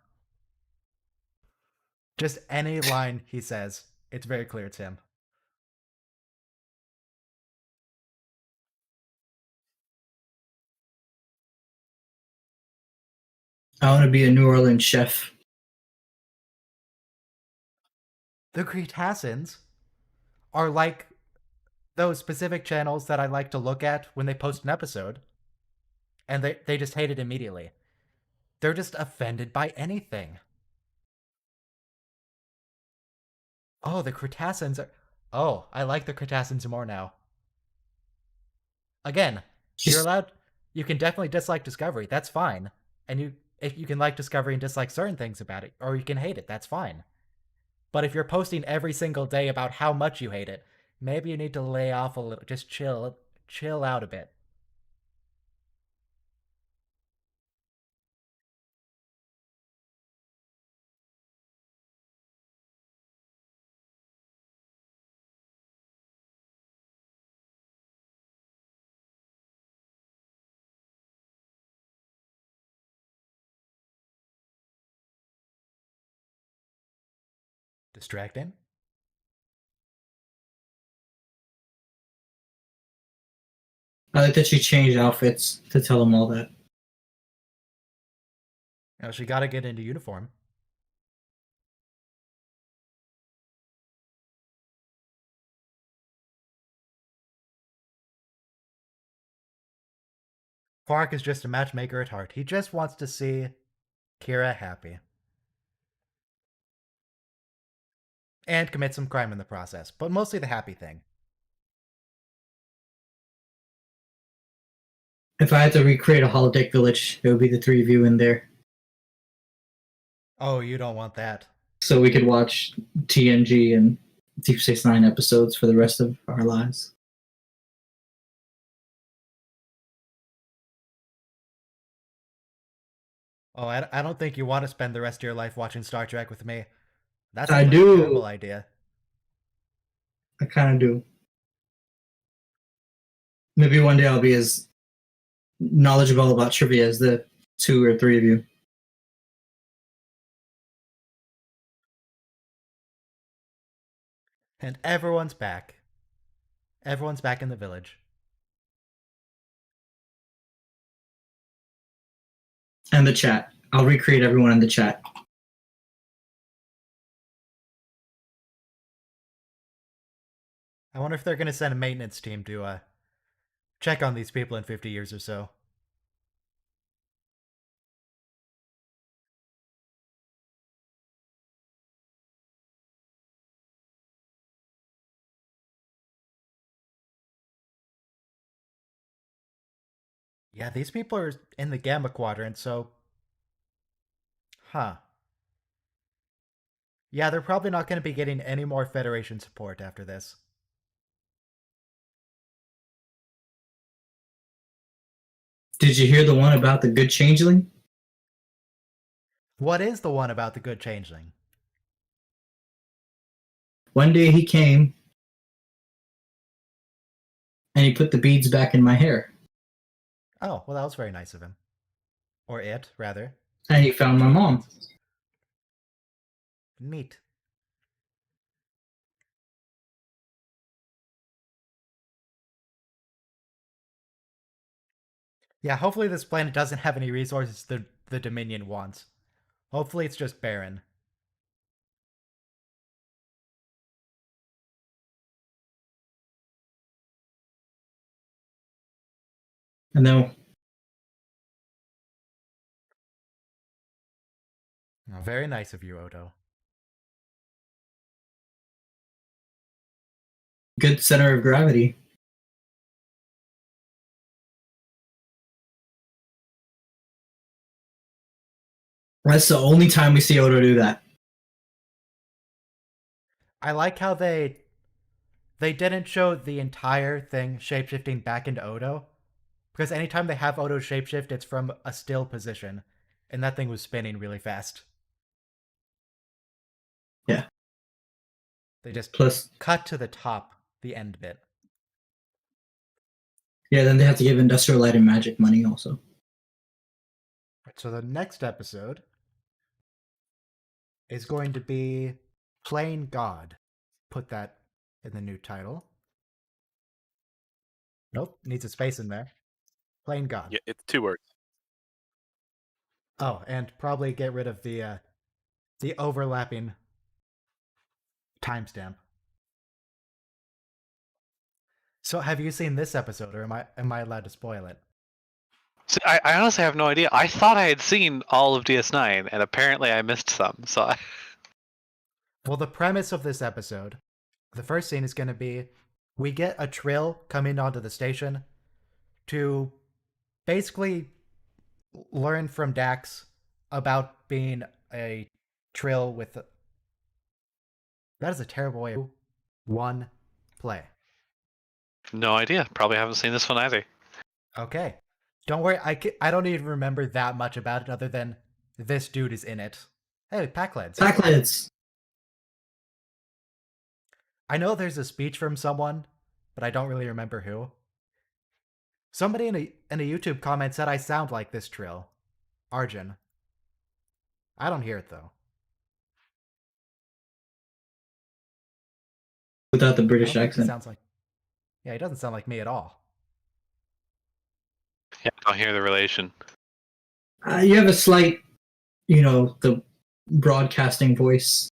Just any line he says, it's very clear it's him. I want to be a New Orleans chef. The Cretaceans are like those specific channels that I like to look at when they post an episode, and they just hate it immediately. They're just offended by anything. Oh, the Cretaceans are... Oh, I like the Cretaceans more now. Again, you're allowed... You can definitely dislike Discovery, that's fine. And if you can like Discovery and dislike certain things about it, or you can hate it, that's fine. But if you're posting every single day about how much you hate it, maybe you need to lay off a little, just chill out a bit. Distracting? I like that she changed outfits to tell them all that. She gotta get into uniform. Quark is just a matchmaker at heart. He just wants to see Kira happy. And commit some crime in the process, but mostly the happy thing. If I had to recreate a holodeck village, it would be the three of you in there. Oh, you don't want that. So we could watch TNG and Deep Space Nine episodes for the rest of our lives. Oh, I don't think you want to spend the rest of your life watching Star Trek with me. That's I a do. terrible idea. I kind of do. Maybe one day I'll be as knowledgeable about trivia as the two or three of you. And everyone's back. Everyone's back in the village. And the chat. I'll recreate everyone in the chat. I wonder if they're going to send a maintenance team to check on these people in 50 years or so. Yeah, these people are in the Gamma Quadrant, so... Huh. Yeah, they're probably not going to be getting any more Federation support after this. Did you hear the one about the good changeling? What is the one about the good changeling? One day he came and he put the beads back in my hair. Oh, well, that was very nice of him. Or it, rather. And he found my mom. Neat. Yeah, hopefully this planet doesn't have any resources the Dominion wants. Hopefully it's just barren. And then Oh, very nice of you, Odo. good center of gravity. That's the only time we see Odo do that. I like how they didn't show the entire thing shapeshifting back into Odo. Because anytime they have Odo shapeshift, it's from a still position. And that thing was spinning really fast. Yeah. They just Plus, cut to the top, the end bit. yeah, then they have to give Industrial Light and Magic money also. So the next episode is going to be Plain God. Put that in the new title. Nope, needs a space in there. Plain God. Yeah, it's 2 words. Oh, and probably get rid of the overlapping timestamp. So have you seen this episode, or am I allowed to spoil it? See, I honestly have no idea. I thought I had seen all of DS9, and apparently I missed some. So Well, the premise of this episode, the first scene is going to be we get a Trill coming onto the station to basically learn from Dax about being a Trill with... That is a terrible way of... One play. no idea. Probably haven't seen this one either. Okay. Don't worry, I don't even remember that much about it other than this dude is in it. Hey, Packleds. Packleds. I know there's a speech from someone, but I don't really remember who. Somebody in a YouTube comment said I sound like this Trill. Arjun. I don't hear it though. without the I British don't think he accent. sounds like. Yeah, he doesn't sound like me at all. Yeah, I don't hear the relation. You have a slight, the broadcasting voice.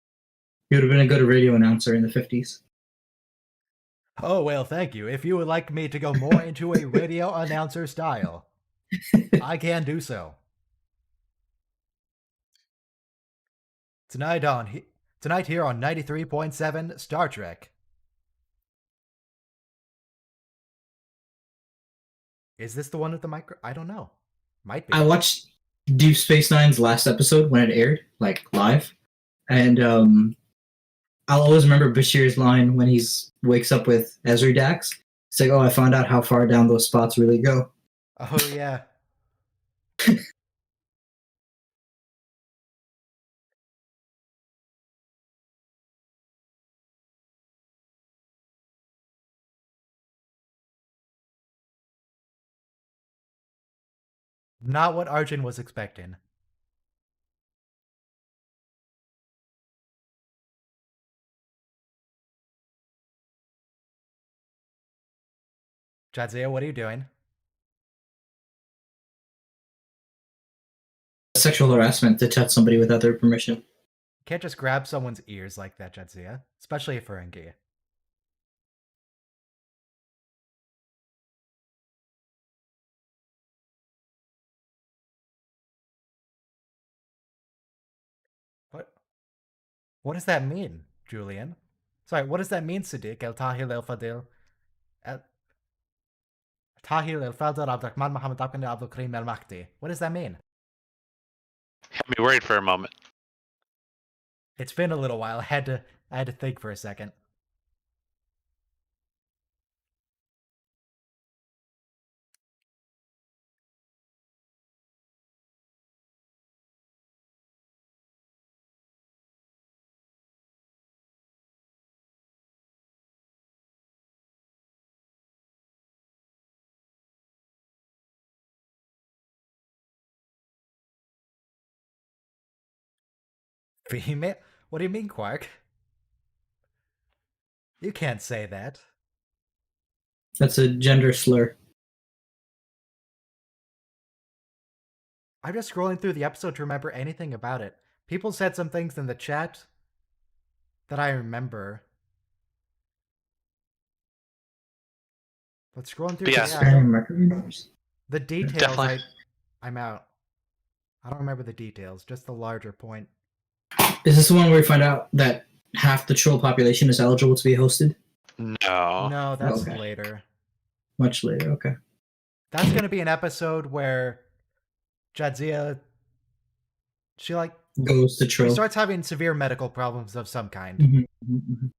You would have been a good radio announcer in the 50s. Oh, well, thank you. If you would like me to go more into a radio announcer style, I can do so. Tonight here on 93.7 Star Trek. Is this the one with the micro? I don't know. Might be. I watched Deep Space Nine's last episode when it aired, like live, and I'll always remember Bashir's line when he wakes up with Ezri Dax. It's like, "Oh, I found out how far down those spots really go." Oh, yeah. Not what Arjun was expecting. Jadzia, what are you doing? Sexual harassment to touch somebody without their permission. You can't just grab someone's ears like that, Jadzia. Especially a Ferengi. What? What does that mean, Julian? Sorry, what does that mean, Siddiq? El Tahil El Fadil? El Tahil El Fadil Abdurrahman Muhammad Abdul Abdul Karim El Mahdi. What does that mean? Had me worried for a moment. It's been a little while. I had to think for a second. Female? What do you mean, Quark? You can't say that. That's a gender slur. I'm just scrolling through the episode to remember anything about it. People said some things in the chat that I remember. But scrolling through But yeah, the details, Definitely. I'm out. I don't remember the details, just the larger point. Is this the one where we find out that half the troll population is eligible to be hosted? No. No, that's Okay. later. Much later, okay. That's going to be an episode where Jadzia, she Goes to troll. starts having severe medical problems of some kind. Mhm, mhm, mhm.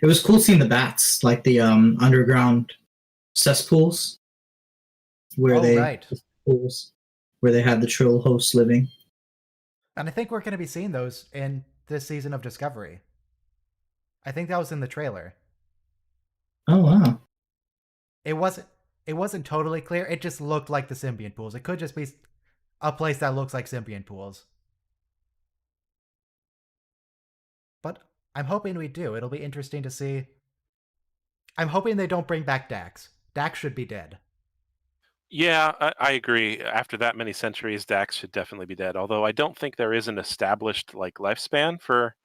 It was cool seeing the bats, like the underground cesspools, where pools where they had the troll hosts living. And I think we're going to be seeing those in this season of Discovery. I think that was in the trailer. Oh wow! It wasn't totally clear. It just looked like the symbiont pools. It could just be a place that looks like symbiont pools. But I'm hoping we do. It'll be interesting to see. I'm hoping they don't bring back Dax. Dax should be dead. Yeah, I agree. After that many centuries, Dax should definitely be dead. Although I don't think there is an established lifespan for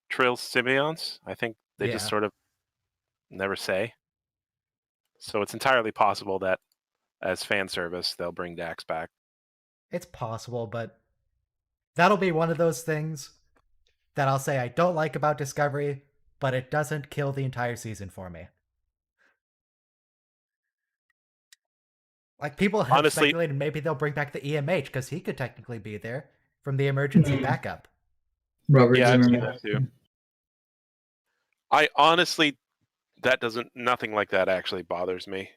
Trill's symbionts. I think they just sort of never say. So it's entirely possible that as fan service, they'll bring Dax back. It's possible, but that'll be one of those things that I'll say I don't like about Discovery, but it doesn't kill the entire season for me. Like, people have speculated maybe they'll bring back the EMH, because he could technically be there from the emergency backup. Robert Yeah, I've Zimmerman. seen that too. I honestly, nothing like that actually bothers me.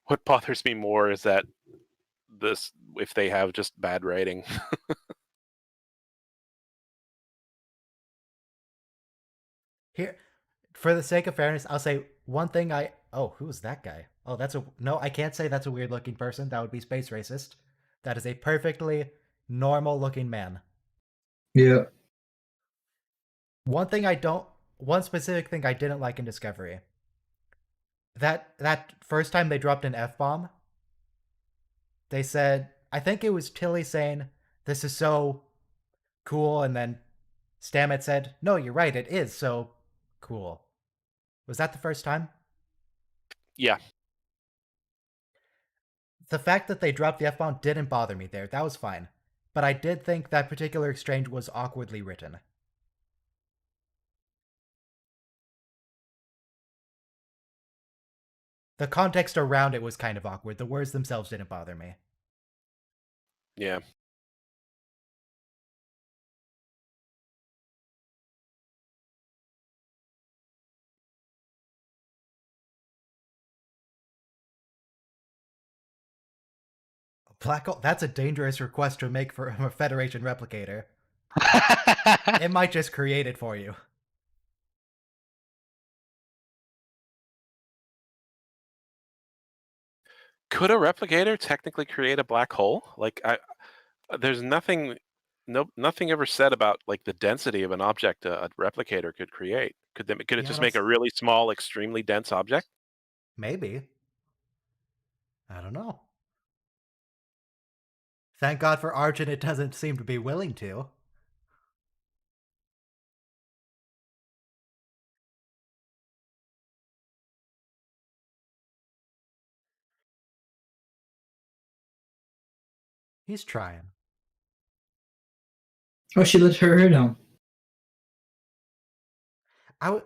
What bothers me more is that if they have just bad writing. Here, for the sake of fairness, I'll say one thing who's that guy? Oh, no, I can't say that's a weird looking person. That would be space racist. That is a perfectly normal looking man. Yeah. One thing I don't one specific thing I didn't like in Discovery. That first time they dropped an F-bomb, they said, I think it was Tilly saying, "This is so cool," and then Stamets said, "No, you're right, it is so cool." Was that the first time? Yeah. The fact that they dropped the F-bomb didn't bother me there. That was fine. But I did think that particular exchange was awkwardly written. The context around it was kind of awkward. The words themselves didn't bother me. Yeah. Black hole, that's a dangerous request to make for a Federation replicator. It might just create it for you. Could a replicator technically create a black hole? Like, there's nothing ever said about like the density of an object a replicator could create. Could it Yeah, just make a really small, extremely dense object? Maybe. I don't know. Thank God for Arjun, it doesn't seem to be willing to. He's trying. Oh, she let her hair down. I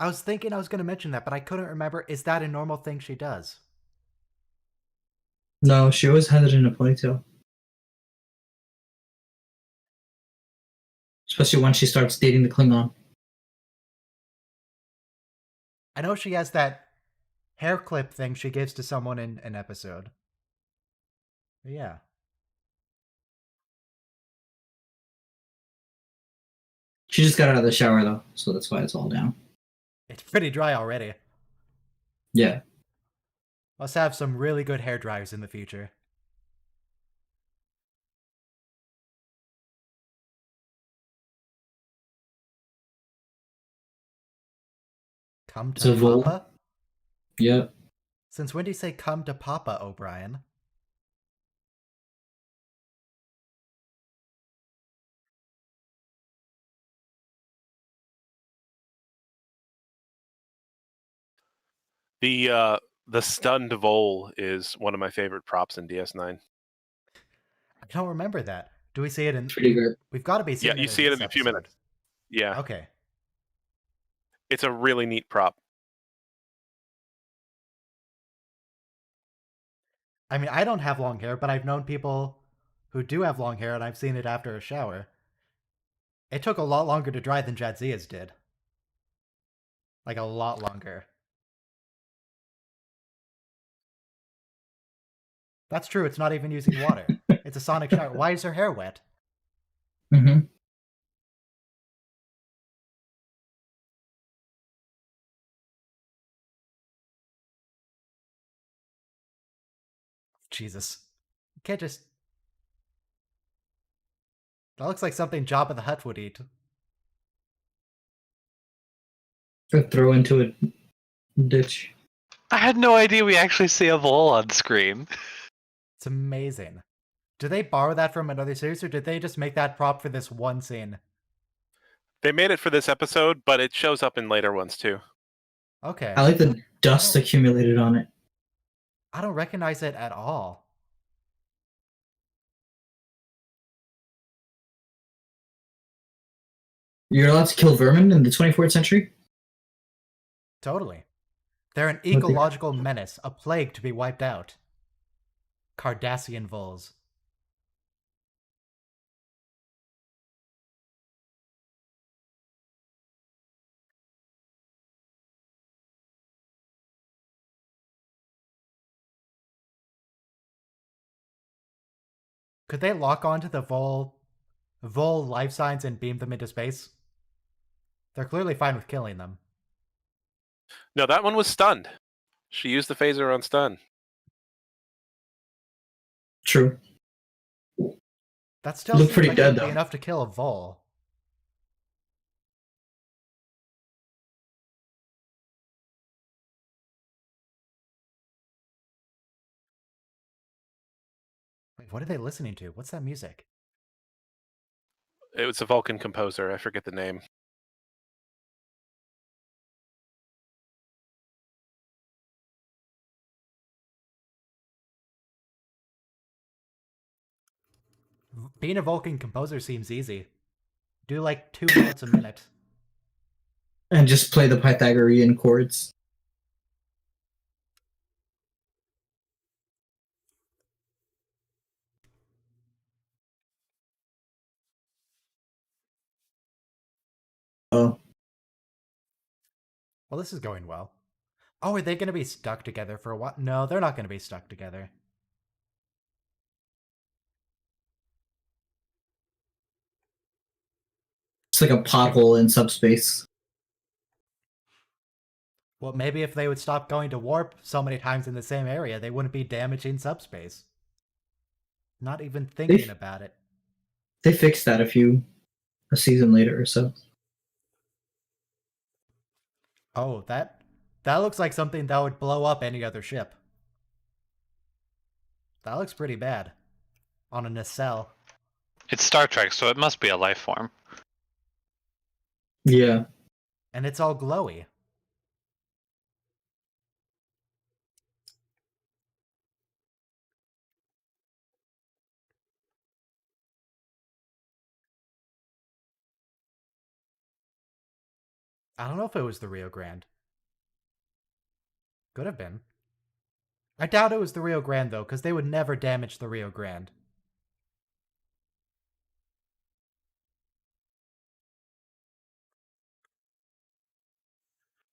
was thinking I was going to mention that, but I couldn't remember. Is that a normal thing she does? No, she always had it in a ponytail. Especially when she starts dating the Klingon. I know she has that hair clip thing she gives to someone in an episode. But yeah. She just got out of the shower though, so that's why it's all down. It's pretty dry already. Yeah. Let's have some really good hair dryers in the future. Come It's a to Vol. Papa? Yep. Since when do you say come to Papa, O'Brien? The stunned vole is one of my favorite props in DS9. I don't remember that. Do we see it in... Pretty good. We've got to be Yeah, seeing you it see in it this in a few episode. minutes. Yeah, Okay. it's a really neat prop. I mean, I don't have long hair, but I've known people who do have long hair, and I've seen it after a shower. It took a lot longer to dry than Jadzia's did. Like, a lot longer. That's true, it's not even using water. It's a sonic shower. Why is her hair wet? Mm-hmm. Jesus. You can't just... That looks like something Jabba the Hutt would eat. Throw into a ditch. I had no idea we actually see a vole on screen. It's amazing. Did they borrow that from another series, or did they just make that prop for this one scene? They made it for this episode, but it shows up in later ones too. Okay. I like the dust accumulated on it. I don't recognize it at all. You're allowed to kill vermin in the 24th century? Totally. They're an the- ecological menace, a plague to be wiped out. Cardassian voles. Could they lock onto the Vol life signs and beam them into space? They're clearly fine with killing them. No, that one was stunned. She used the phaser on stun. True. That still Look seems pretty like dead, it'd be though. enough to kill a Vol. What are they listening to? What's that music? It was a Vulcan composer. I forget the name. Being a Vulcan composer seems easy. Do like 2 notes a minute. And just play the Pythagorean chords. Oh, Well, this is going well. Oh, are they going to be stuck together for a while? No, they're not going to be stuck together. it's like a pothole in subspace. Well, maybe if they would stop going to warp so many times in the same area, they wouldn't be damaging subspace. Not even thinking about it. They fixed that a season later or so. Oh, that looks like something that would blow up any other ship. That looks pretty bad. On a nacelle. It's Star Trek, so it must be a life form. Yeah. And it's all glowy. I don't know if it was the Rio Grande. Could have been. I doubt it was the Rio Grande, though, because they would never damage the Rio Grande.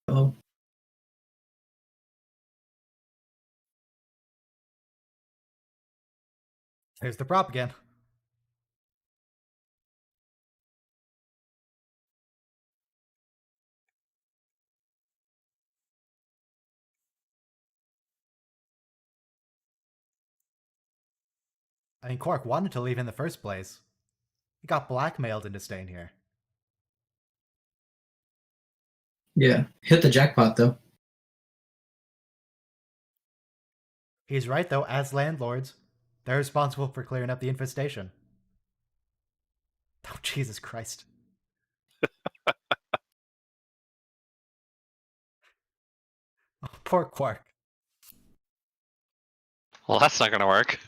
Oh. There's the prop again. I mean, Quark wanted to leave in the first place. He got blackmailed into staying here. Yeah. Hit the jackpot, though. He's right, though, as landlords, they're responsible for clearing up the infestation. Oh, Jesus Christ. Oh, poor Quark. Well, that's not going to work.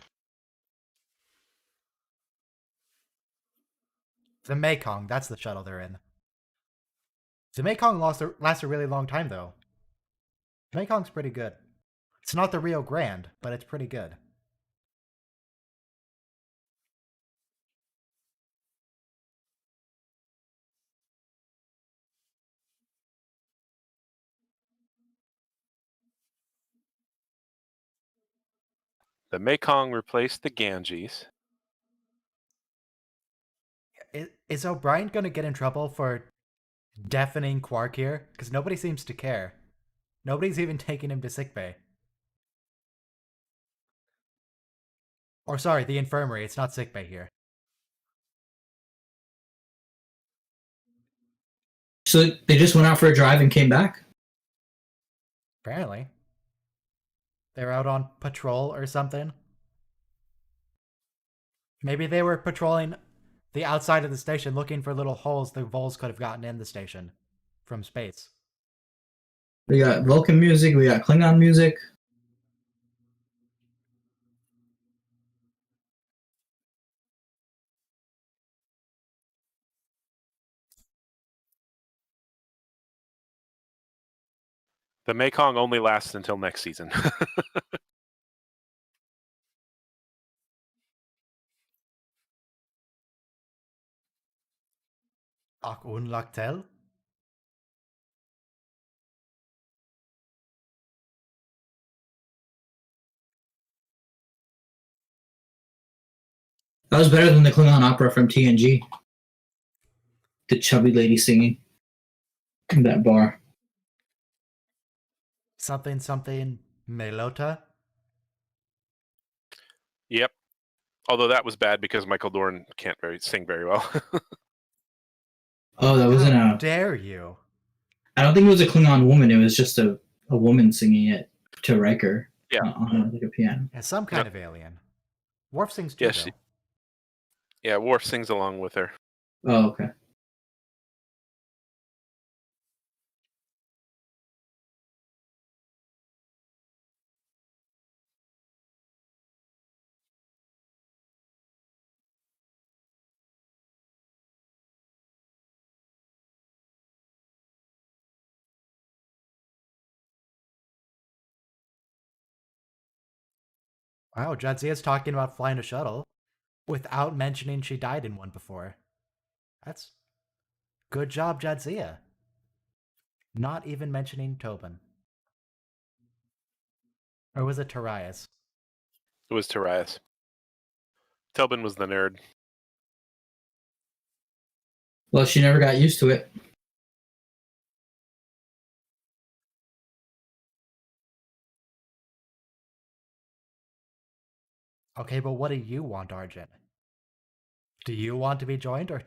The Mekong, that's the shuttle they're in. The Mekong lasts a really long time, though. The Mekong's pretty good. It's not the Rio Grande, but it's pretty good. The Mekong replaced the Ganges. Is O'Brien going to get in trouble for deafening Quark here? Because nobody seems to care. Nobody's even taking him to sickbay. Or sorry, the infirmary. It's not sickbay here. So they just went out for a drive and came back? Apparently. They're out on patrol or something. Maybe they were patrolling the outside of the station looking for little holes the Vols could have gotten in the station from space. We got Vulcan music, we got Klingon music. The Mekong only lasts until next season. Ak un lactel? That was better than the Klingon opera from TNG. The chubby lady singing in that bar. Something Melota? Yep. Although that was bad because Michael Dorn can't sing very well. Oh, that wasn't How a... dare you? I don't think it was a Klingon woman. It was just a woman singing it to Riker. Yeah. On like a piano. Yeah, some kind of alien. Worf sings too, Yeah, though. yeah, Worf sings along with her. Oh, okay. Wow, Jadzia's talking about flying a shuttle without mentioning she died in one before. That's good job, Jadzia. Not even mentioning Tobin. Or was it Tarias? It was Tarias. Tobin was the nerd. Well, she never got used to it. Okay, but what do you want, Arjun? Do you want to be joined, or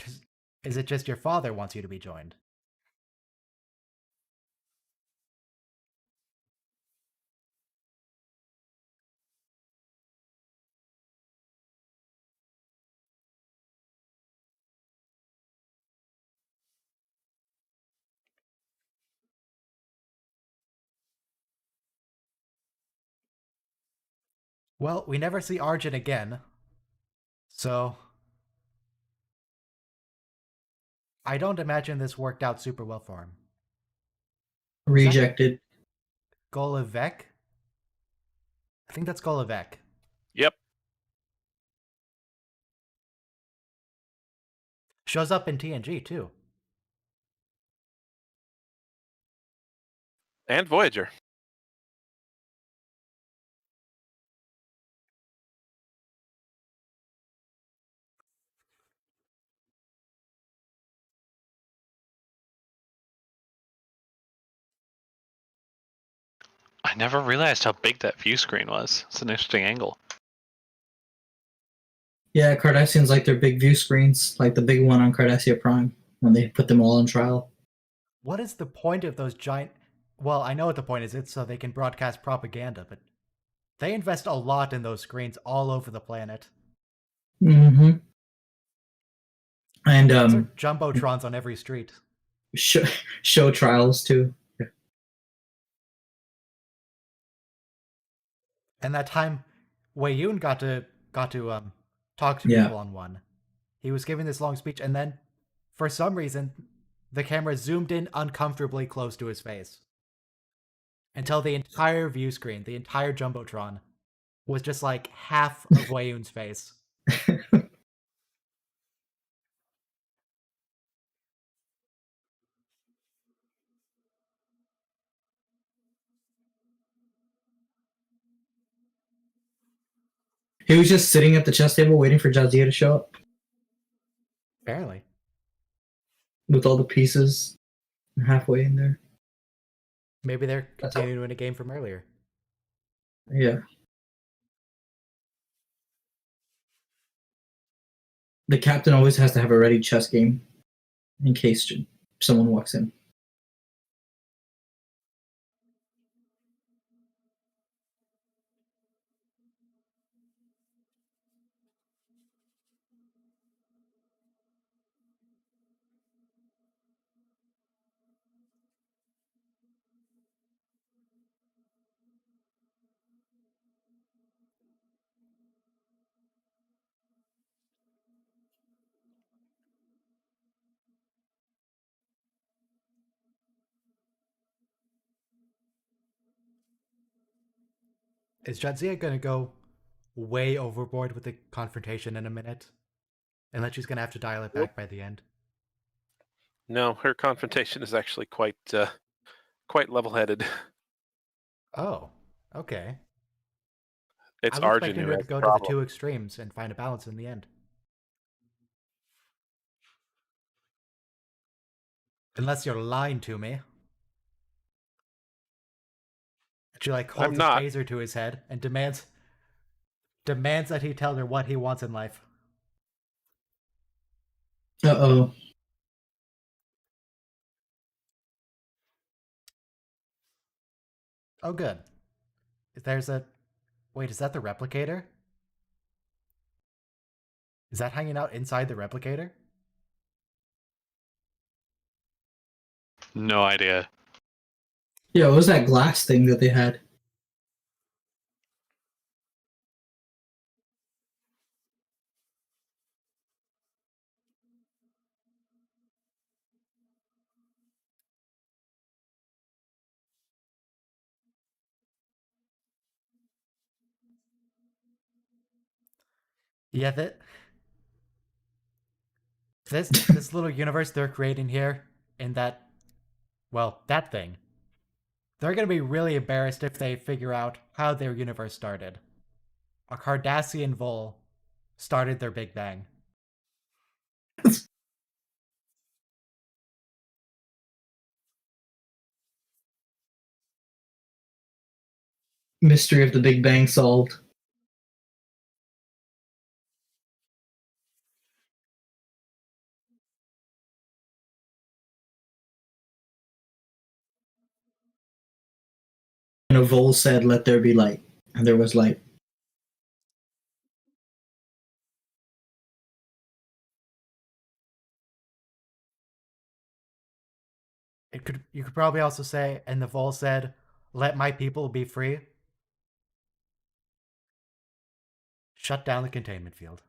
is it just your father wants you to be joined? Well, we never see Arjun again, so I don't imagine this worked out super well for him. Rejected. Golivek? I think that's Golivek. Yep. Shows up in TNG too. And Voyager. I never realized how big that view screen was. It's an interesting angle. Yeah, Cardassians like their big view screens, like the big one on Cardassia Prime when they put them all on trial. What is the point of those giant... Well, I know what the point is. It's so they can broadcast propaganda, but they invest a lot in those screens all over the planet. Mm-hmm. And Those are jumbotrons on every street. show trials too. And that time, Wei Yun got to talk to Yeah. people on one. He was giving this long speech, and then, for some reason, the camera zoomed in uncomfortably close to his face. Until the entire view screen, the entire jumbotron, was just like half of Wei Yun's face. He was just sitting at the chess table waiting for Jadzia to show up Apparently. with all the pieces halfway in there. Maybe they're That's all. continuing a game from earlier. Yeah. The captain always has to have a ready chess game in case someone walks in. Is Jadzia gonna go way overboard with the confrontation in a minute? And then she's gonna have to dial it back by the end? No, her confrontation is actually quite level-headed. Oh, okay. It's I was Arjun expecting who her has to the go to the problem. two extremes and find a balance in the end. Unless you're lying to me. She like I'm holds a not. phaser to his head and demands that he tell her what he wants in life. Uh-oh. Oh, good. There's a... Wait, is that the replicator? Is that hanging out inside the replicator? No idea. Yeah, what was that glass thing that they had? Yeah, this little universe they're creating here in that, well, that thing. They're gonna be really embarrassed if they figure out how their universe started. A Cardassian Vol started their Big Bang. Mystery of the Big Bang solved. And a Vol said, "Let there be light," and there was light. You could probably also say, and the Vol said, "Let my people be free." Shut down the containment field.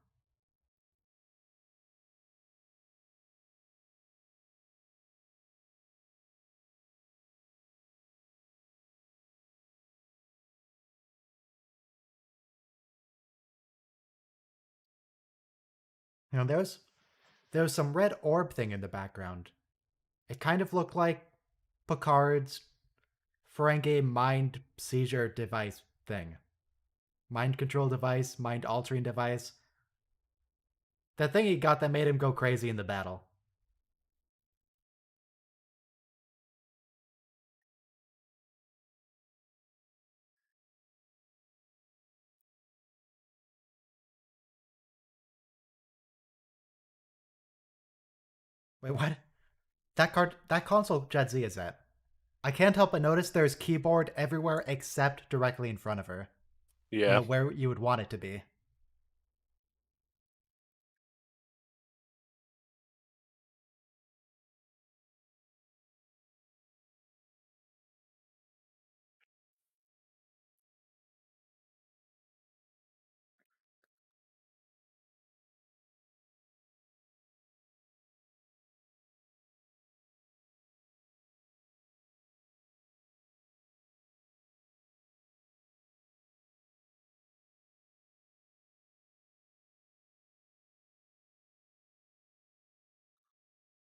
You know, there was some red orb thing in the background. It kind of looked like Picard's Ferengi mind seizure device thing. Mind control device, mind altering device. That thing he got that made him go crazy in the battle. Wait, what? That console Jadzia is at. I can't help but notice there's keyboard everywhere except directly in front of her. Yeah. You know, where you would want it to be.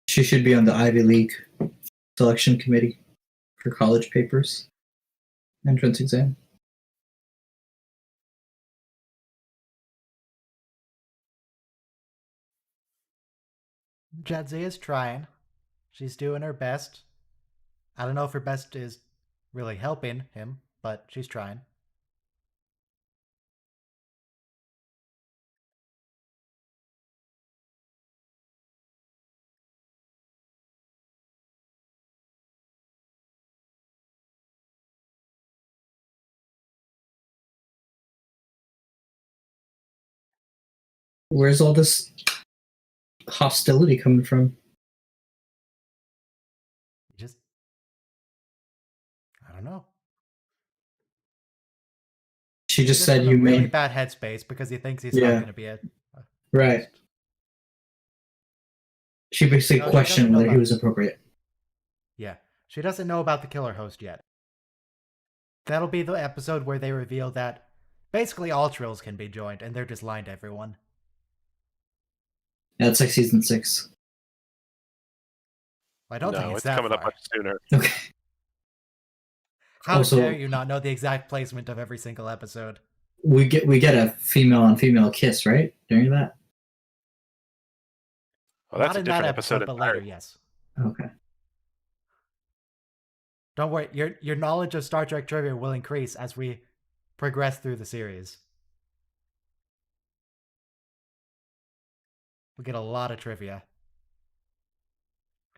She should be on the Ivy League selection committee for college papers, entrance exam. Jadzia's trying. She's doing her best. I don't know if her best is really helping him, but she's trying. Where's all this hostility coming from? Just, I don't know. She just He's said in a you really may. bad headspace because he thinks he's Yeah. not going to be a Right. She basically No, she questioned doesn't know whether he about- was appropriate. Yeah, she doesn't know about the killer host yet. That'll be the episode where they reveal that basically all Trills can be joined, and they're just lying to everyone. Yeah, it's like season 6. I don't think No, it's it's that coming up far. much sooner. Okay. How Also- dare you not know the exact placement of every single episode? We get a female on female kiss, right? During that? Well, that's Not a in that different episode, episode but later, entirely. yes. Okay. Don't worry, your knowledge of Star Trek trivia will increase as we progress through the series. We get a lot of trivia.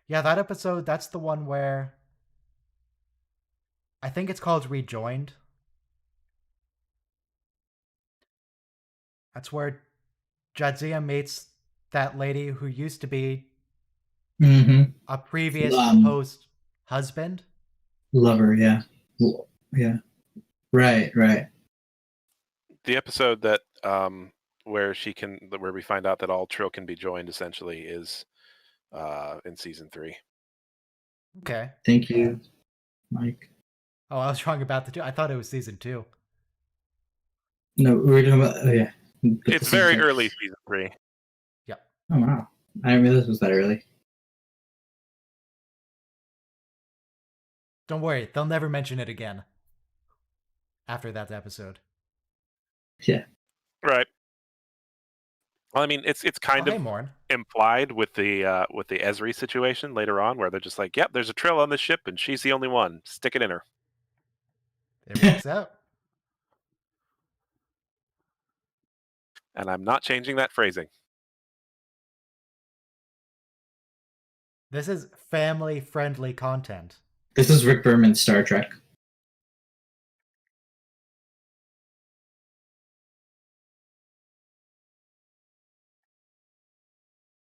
Yeah, that episode, that's the one where I think it's called Rejoined. That's where Jadzia meets that lady who used to be Mm-hmm. a previous Um, supposed husband. Lover, yeah. Yeah. Right, right. The episode that where we find out that all Trill can be joined essentially is in season 3. Okay. Thank you, Mike. Oh, I was wrong about the 2. I thought it was season 2. No, we were talking about. Oh yeah. It's very early season 3. Yep. Oh wow! I didn't realize it was that early. Don't worry, they'll never mention it again. After that episode. Yeah. Right. Well, I mean, it's Oh, kind hey, of Morn. implied with the Esri situation later on, where they're just like, "Yep, there's a Trill on this ship, and she's the only one. Stick it in her." It works out. And I'm not changing that phrasing. This is family-friendly content. This is Rick Berman's Star Trek.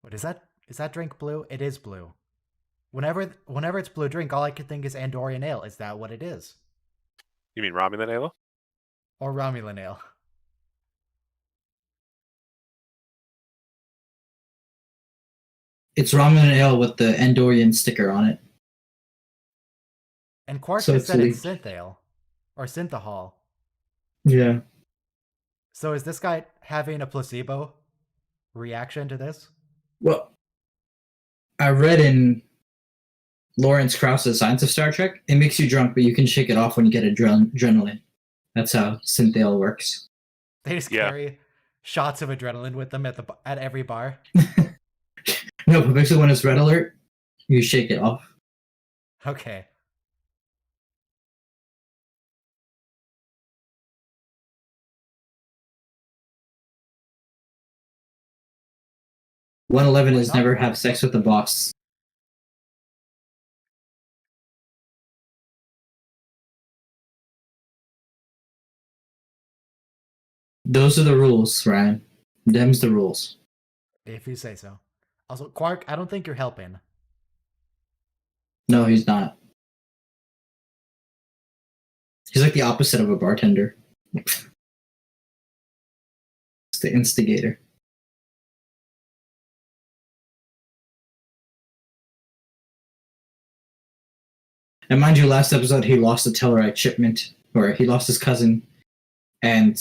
What is that? Is that drink blue? It is blue. Whenever it's blue drink, all I can think is Andorian ale. Is that what it is? You mean Romulan ale? Or Romulan ale? It's Romulan ale with the Andorian sticker on it. And Quark So just it's said it's leaked. synth ale. Or synthahol. Yeah. So is this guy having a placebo reaction to this? Well, I read in Lawrence Krauss's Science of Star Trek, it makes you drunk, but you can shake it off when you get adrenaline. That's how synthale works. They just Yeah. carry shots of adrenaline with them at every bar. No, but basically when it's red alert, you shake it off. Okay. One-11 Why is not? never have sex with the boss. Those are the rules, Ryan. Them's the rules. If you say so. Also, Quark, I don't think you're helping. No, he's not. He's like the opposite of a bartender. It's the instigator. And mind you, last episode he lost a Tellarite shipment, or he lost his cousin and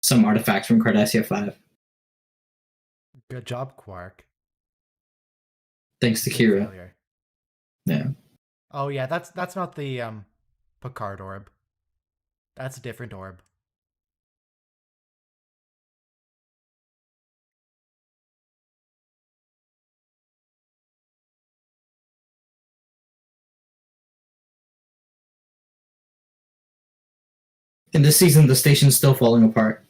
some artifacts from Cardassia 5. Good job, Quark. Thanks to Big Kira. failure. Yeah. Oh yeah, that's not the Picard orb. That's a different orb. In this season, the station's still falling apart.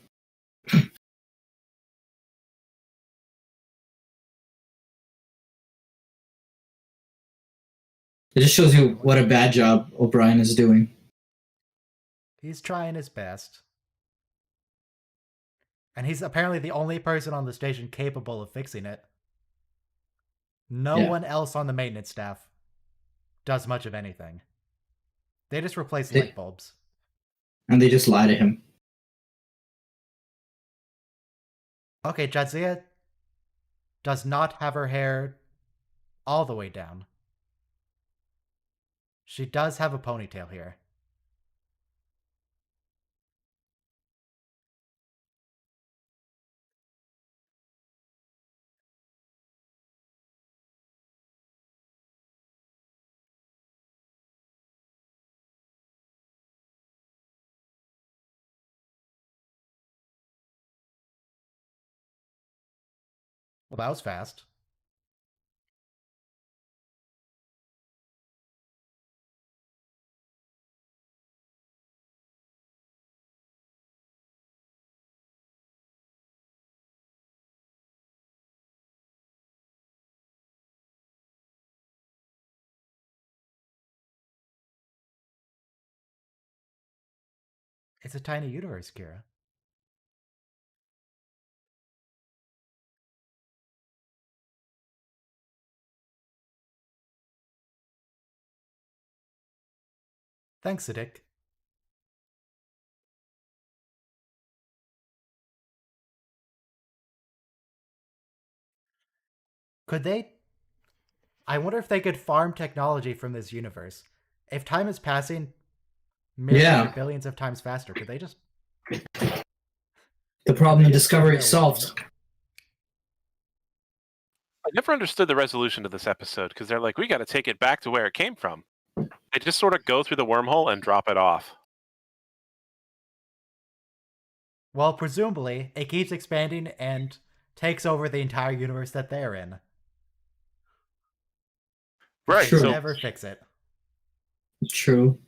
It just shows you what a bad job O'Brien is doing. He's trying his best. And he's apparently the only person on the station capable of fixing it. No Yeah. one else on the maintenance staff does much of anything. They just replace They- light bulbs. And they just lie to him. Okay, Jadzia does not have her hair all the way down. She does have a ponytail here. Well, that was fast. It's a tiny uterus, Kira. Thanks, Siddiq. Could they? I wonder if they could farm technology from this universe. If time is passing millions or Yeah. billions of times faster, could they just? The problem They in just spend Discovery their solved. I never understood the resolution to this episode because they're like, we got to take it back to where it came from. They just sort of go through the wormhole and drop it off. Well, presumably, it keeps expanding and takes over the entire universe that they're in. Right. True. So Never fix it. True.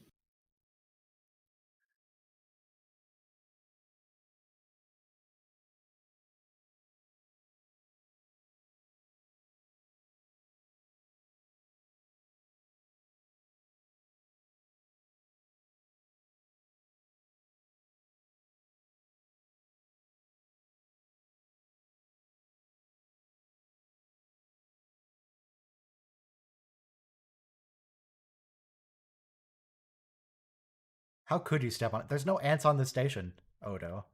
How could you step on it? There's no ants on the station, Odo.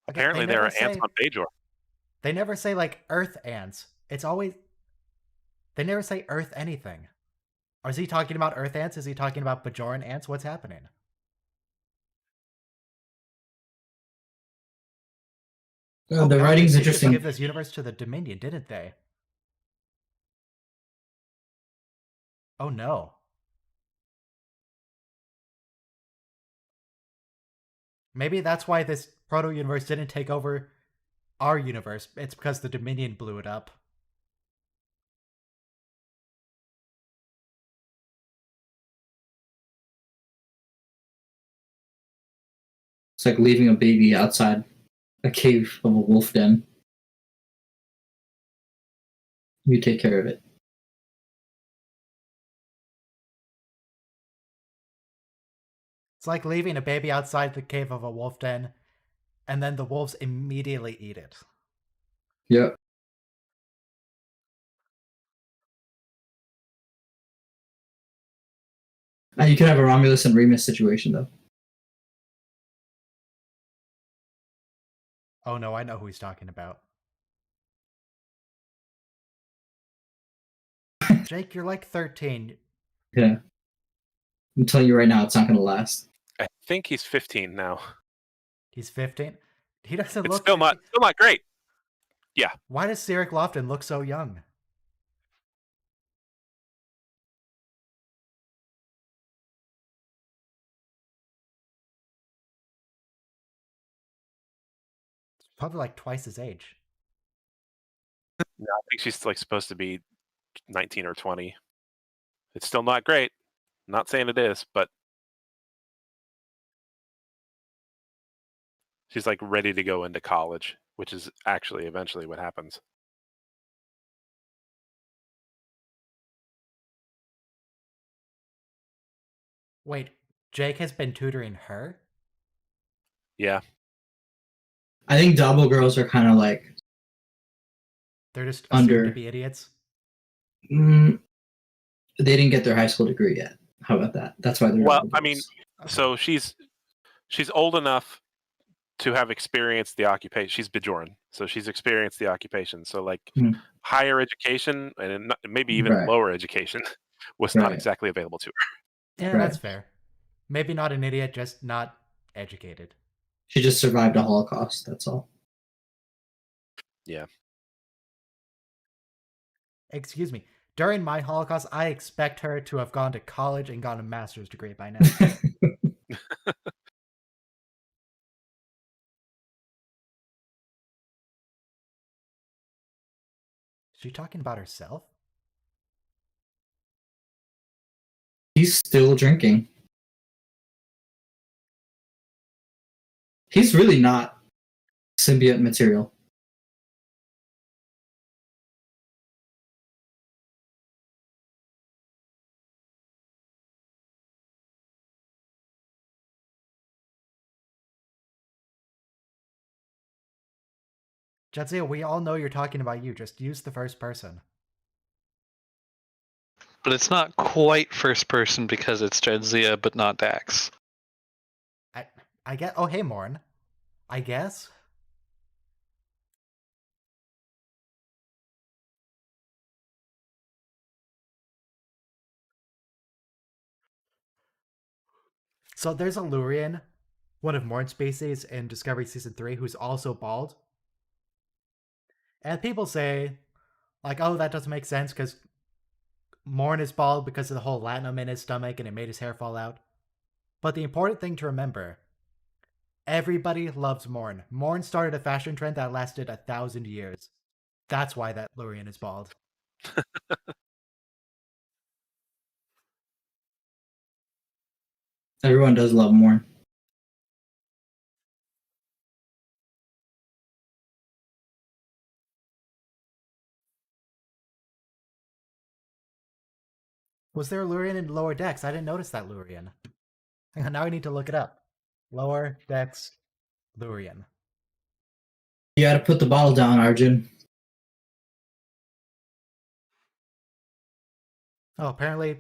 apparently there are ants on Bajor. They never say like Earth ants. It's always they never say Earth anything. Or is he talking about Earth ants? Is he talking about Bajoran ants? What's happening? The writing's they just interesting. give this universe to the Dominion, didn't they? Oh no. Maybe that's why this proto-universe didn't take over our universe. It's because the Dominion blew it up. It's like leaving a baby outside a cave of a wolf den. You take care of it. It's like leaving a baby outside the cave of a wolf den, and then the wolves immediately eat it. Yep. You could have a Romulus and Remus situation, though. Oh no, I know who he's talking about. Jake, you're like 13. Yeah. I'm telling you right now, it's not going to last. I think he's 15 now. He's 15. He doesn't It's look still 15. not great. Why does Cyril Lofton look so young? Probably like twice his age. No, I think she's like supposed to be 19 or 20. It's still not great. Not saying it is, but she's like ready to go into college, which is actually eventually what happens. Wait, Jake has been tutoring her? Yeah. I think Double girls are kind of like They're just assumed Under. to be idiots? they didn't get their high school degree yet. How about that? That's why they're Well, Double I mean, girls. Okay. so she's old enough to have experienced the occupation. She's Bajoran, so she's experienced the occupation. So like higher education and maybe even Right. lower education was not Right. exactly available to her. Yeah, Right. that's fair. Maybe not an idiot, just not educated. She just survived a Holocaust. That's all. Yeah. Excuse me. During my Holocaust, I expect her to have gone to college and gotten a master's degree by now. Is she talking about herself? He's still drinking. He's really not symbiote material. Jadzia, we all know you're talking about you. Just use the first person. but it's not quite first person because it's Jadzia, but not Dax. I get. Oh, hey, Morn. I guess. So there's a Lurian, one of Morn's species in Discovery Season 3, who's also bald. And people say, like, oh, that doesn't make sense because Morn is bald because of the whole latinum in his stomach and it made his hair fall out. But the important thing to remember, everybody loves Morn. Morn started a fashion trend that lasted 1,000 years. That's why that Lurian is bald. Everyone does love Morn. Was there a Lurian in Lower Decks? I didn't notice that Lurian. Hang on, now I need to look it up. Lower Decks Lurian. You gotta put the bottle down, Arjun. Oh, apparently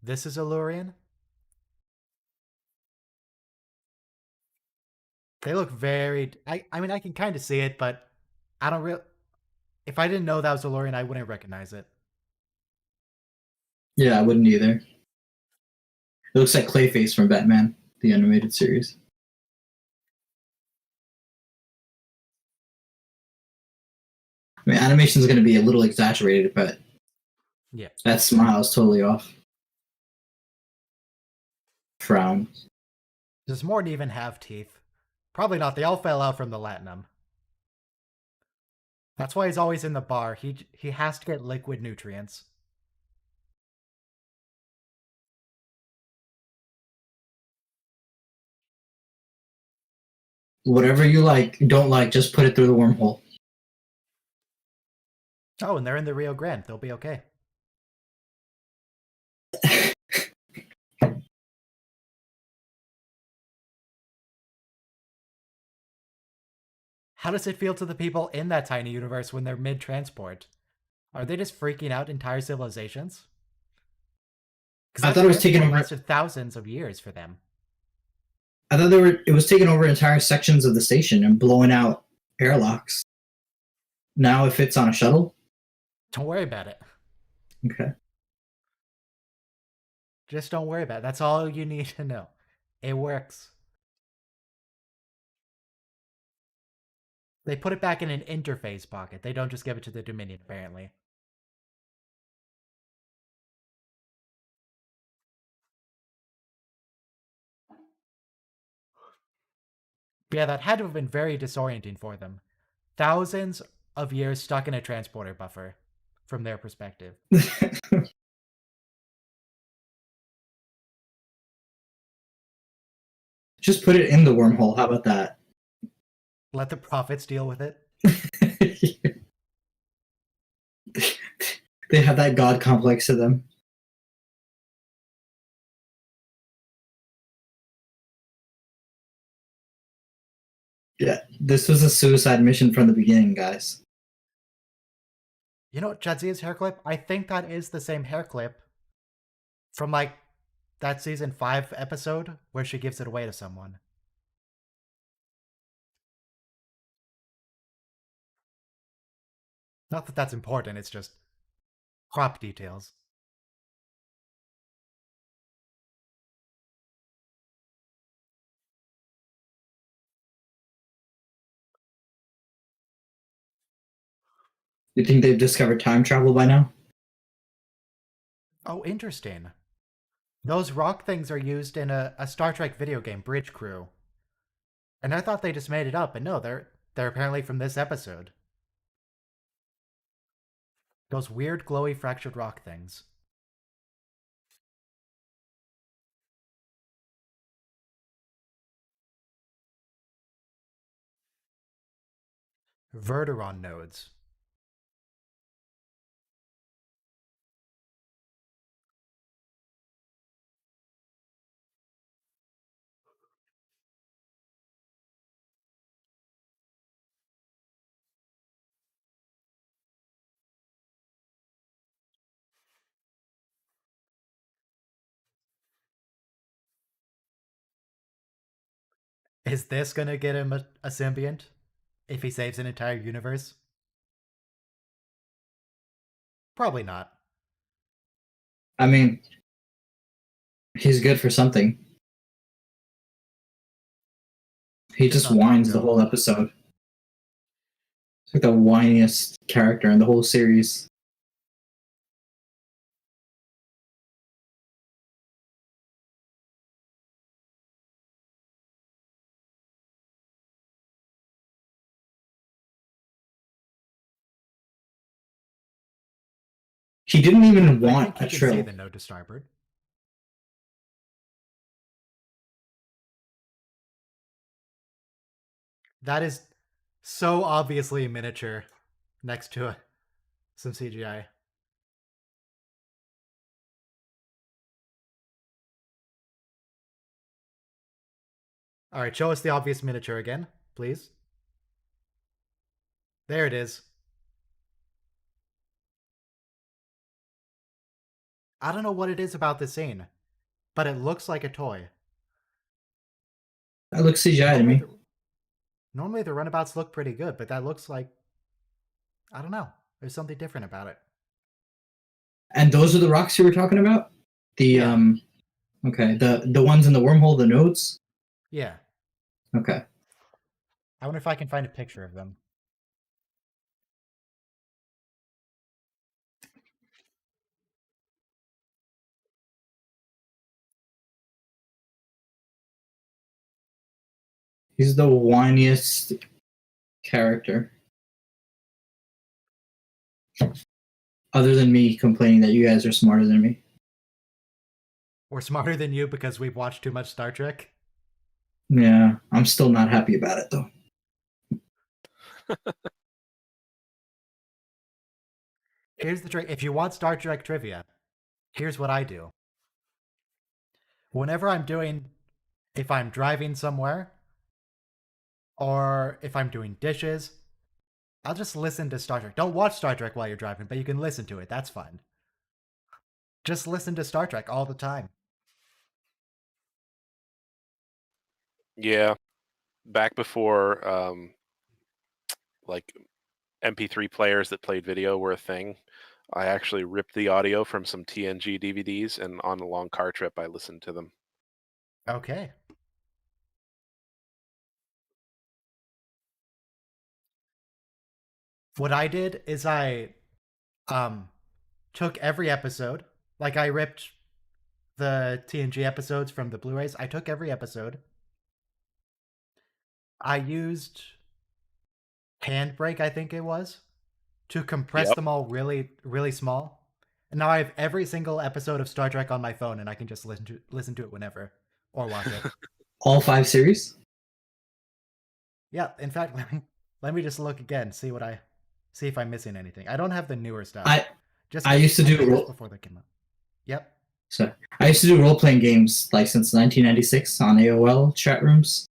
this is a Lurian? They look very... I mean, I can kind of see it, but I don't really... If I didn't know that was a Lurian, I wouldn't recognize it. Yeah, I wouldn't either. It looks like Clayface from Batman, the animated series. I mean, animation's going to be a little exaggerated, but Yeah. that smile is totally off. Frown. Does Morton even have teeth? Probably not. They all fell out from the latinum. That's why he's always in the bar. He has to get liquid nutrients. Whatever you don't like, just put it through the wormhole. Oh, and they're in the Rio Grande. They'll be okay. How does it feel to the people in that tiny universe when they're mid-transport? Are they just freaking out entire civilizations? I thought it was taking over. Lasted thousands of years for them. I thought it was taking over entire sections of the station and blowing out airlocks. Now if it's on a shuttle? Don't worry about it. Okay. Just don't worry about it. That's all you need to know. It works. They put it back in an interface pocket. They don't just give it to the Dominion, apparently. But yeah, that had to have been very disorienting for them. Thousands of years stuck in a transporter buffer, from their perspective. Just put it in the wormhole. How about that? Let the prophets deal with it. They have that god complex to them. Yeah, this was a suicide mission from the beginning, guys. You know, Jadzia's hair clip? I think that is the same hair clip from, like, that season 5 episode where she gives it away to someone. Not that that's important, it's just crop details. You think they've discovered time travel by now? Oh, interesting. Those rock things are used in a Star Trek video game, Bridge Crew. And I thought they just made it up, but no, they're apparently from this episode. Those weird glowy fractured rock things. Verteron nodes. Is this gonna get him a symbiont if he saves an entire universe? Probably not. I mean, he's good for something. He just not whines the Taco. whole episode. He's like the whiniest character in the whole series. He didn't even I want think a you can say trill. the no to Starbird. That is so obviously a miniature next to some CGI. All right, show us the obvious miniature again, please. There it is. I don't know what it is about this scene, but it looks like a toy. That looks CGI to me. Normally the runabouts look pretty good, but that looks like, I don't know. There's something different about it. And those are the rocks you were talking about? Yeah. Okay, the ones in the wormhole, the nodes? Yeah. Okay. I wonder if I can find a picture of them. He's the whiniest character. Other than me complaining that you guys are smarter than me. We're smarter than you because we've watched too much Star Trek. Yeah, I'm still not happy about it though. Here's the trick. If you want Star Trek trivia, here's what I do. Whenever if I'm driving somewhere, or if I'm doing dishes, I'll just listen to Star Trek. Don't watch Star Trek while you're driving, but you can listen to it. That's fine. Just listen to Star Trek all the time. Yeah, back before like MP3 players that played video were a thing, I actually ripped the audio from some TNG DVDs, and on a long car trip, I listened to them. Okay. What I did is I took every episode, like I ripped the TNG episodes from the Blu-rays. I took every episode. I used Handbrake, I think it was, to compress Yep. them all really, really small. And now I have every single episode of Star Trek on my phone, and I can just listen to it whenever or watch it. All 5 series? Yeah, in fact, let me just look again, see if I'm missing anything. I don't have the newer stuff. I used to do just before they came out. Yep. So I used to do role playing games like since 1996 on AOL chat rooms,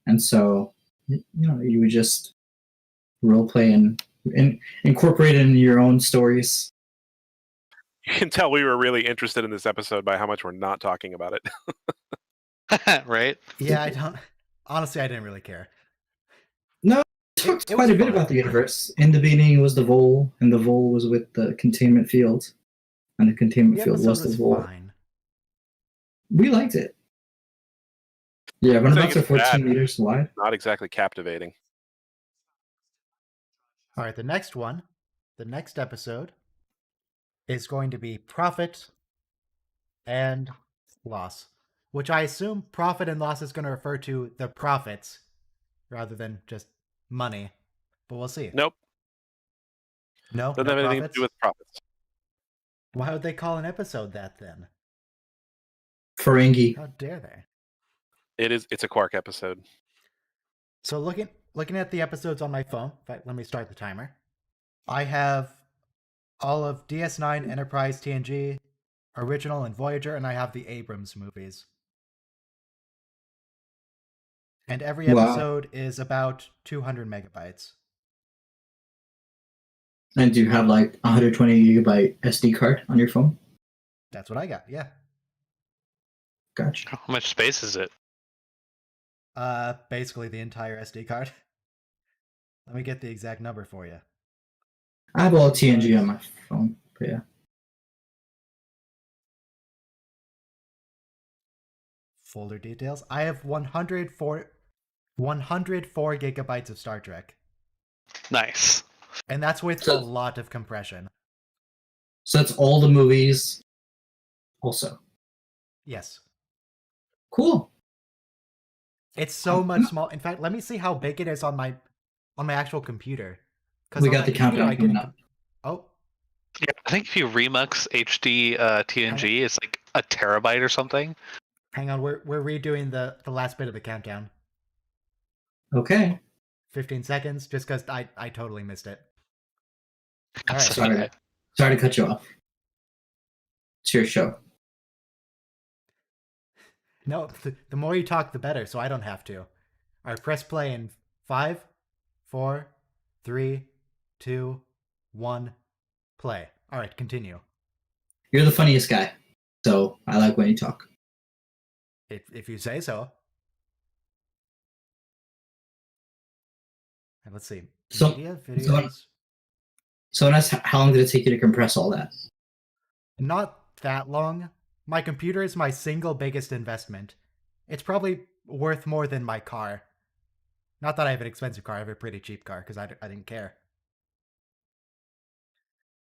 and so you would just role play and incorporate it in your own stories. You can tell we were really interested in this episode by how much we're not talking about it. Right? Yeah, honestly, I didn't really care. No, we talked quite a bit about the universe. In the beginning, it was the Vol, and the Vol was with the containment field, and the containment field was the Vol. Fine. We liked it. Yeah, runabouts are 14 meters wide. Not exactly captivating. All right, the next episode is going to be Profit and Loss, which I assume Profit and Loss is going to refer to the profits rather than just money, but we'll see. Nope. No, Doesn't no have anything profits? to do with profits. Why would they call an episode that then? Ferengi. How dare they? It's a Quark episode. So looking at the episodes on my phone, in fact, let me start the timer. I have all of DS9, Enterprise, TNG, Original, and Voyager, and I have the Abrams movies. And every episode is about 200 megabytes. And do you have like 120 gigabyte SD card on your phone? That's what I got, yeah. Gotcha. How much space is it? Basically the entire SD card. Let me get the exact number for you. I have all TNG on my phone, but yeah. Folder details. I have 104 gigabytes of Star Trek. Nice. And that's with a lot of compression. So that's all the movies also. Yes. Cool. It's so much small. In fact, let me see how big it is on my actual computer. We got the countdown coming up. Oh. Yeah, I think if you remux HD TNG, it's like a terabyte or something. Hang on, we're redoing the last bit of the countdown. Okay. 15 seconds, just because I totally missed it. All right. Sorry to cut you off. It's your show. No, the more you talk, the better, so I don't have to. All right, press play in 5, 4, 3, 2, 1, play. All right, continue. You're the funniest guy, so I like when you talk. If you say so. And let's see. So, Media, videos. So how long did it take you to compress all that? Not that long. My computer is my single biggest investment. It's probably worth more than my car. Not that I have an expensive car, I have a pretty cheap car because I didn't care.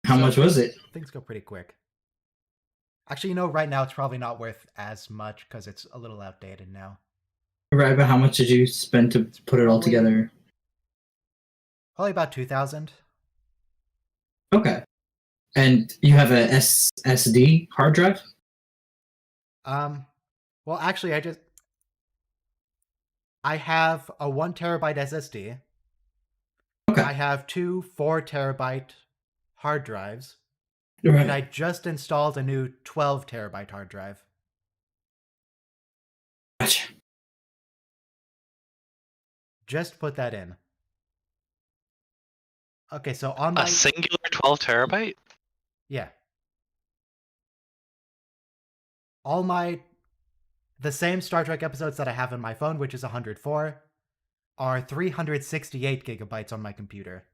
How much was it? Things go pretty quick. Actually, right now it's probably not worth as much because it's a little outdated now. Right, but how much did you spend to put it all together? Probably about 2,000. Okay. And you have a SSD hard drive? Well, actually, I have a 1 terabyte SSD. Okay. I have 2 4 terabyte hard drives. Right. And I just installed a new 12 terabyte hard drive. Gotcha. Just put that in. Okay, so on my... A singular 12 terabyte? Yeah. The same Star Trek episodes that I have on my phone, which is 104, are 368 gigabytes on my computer.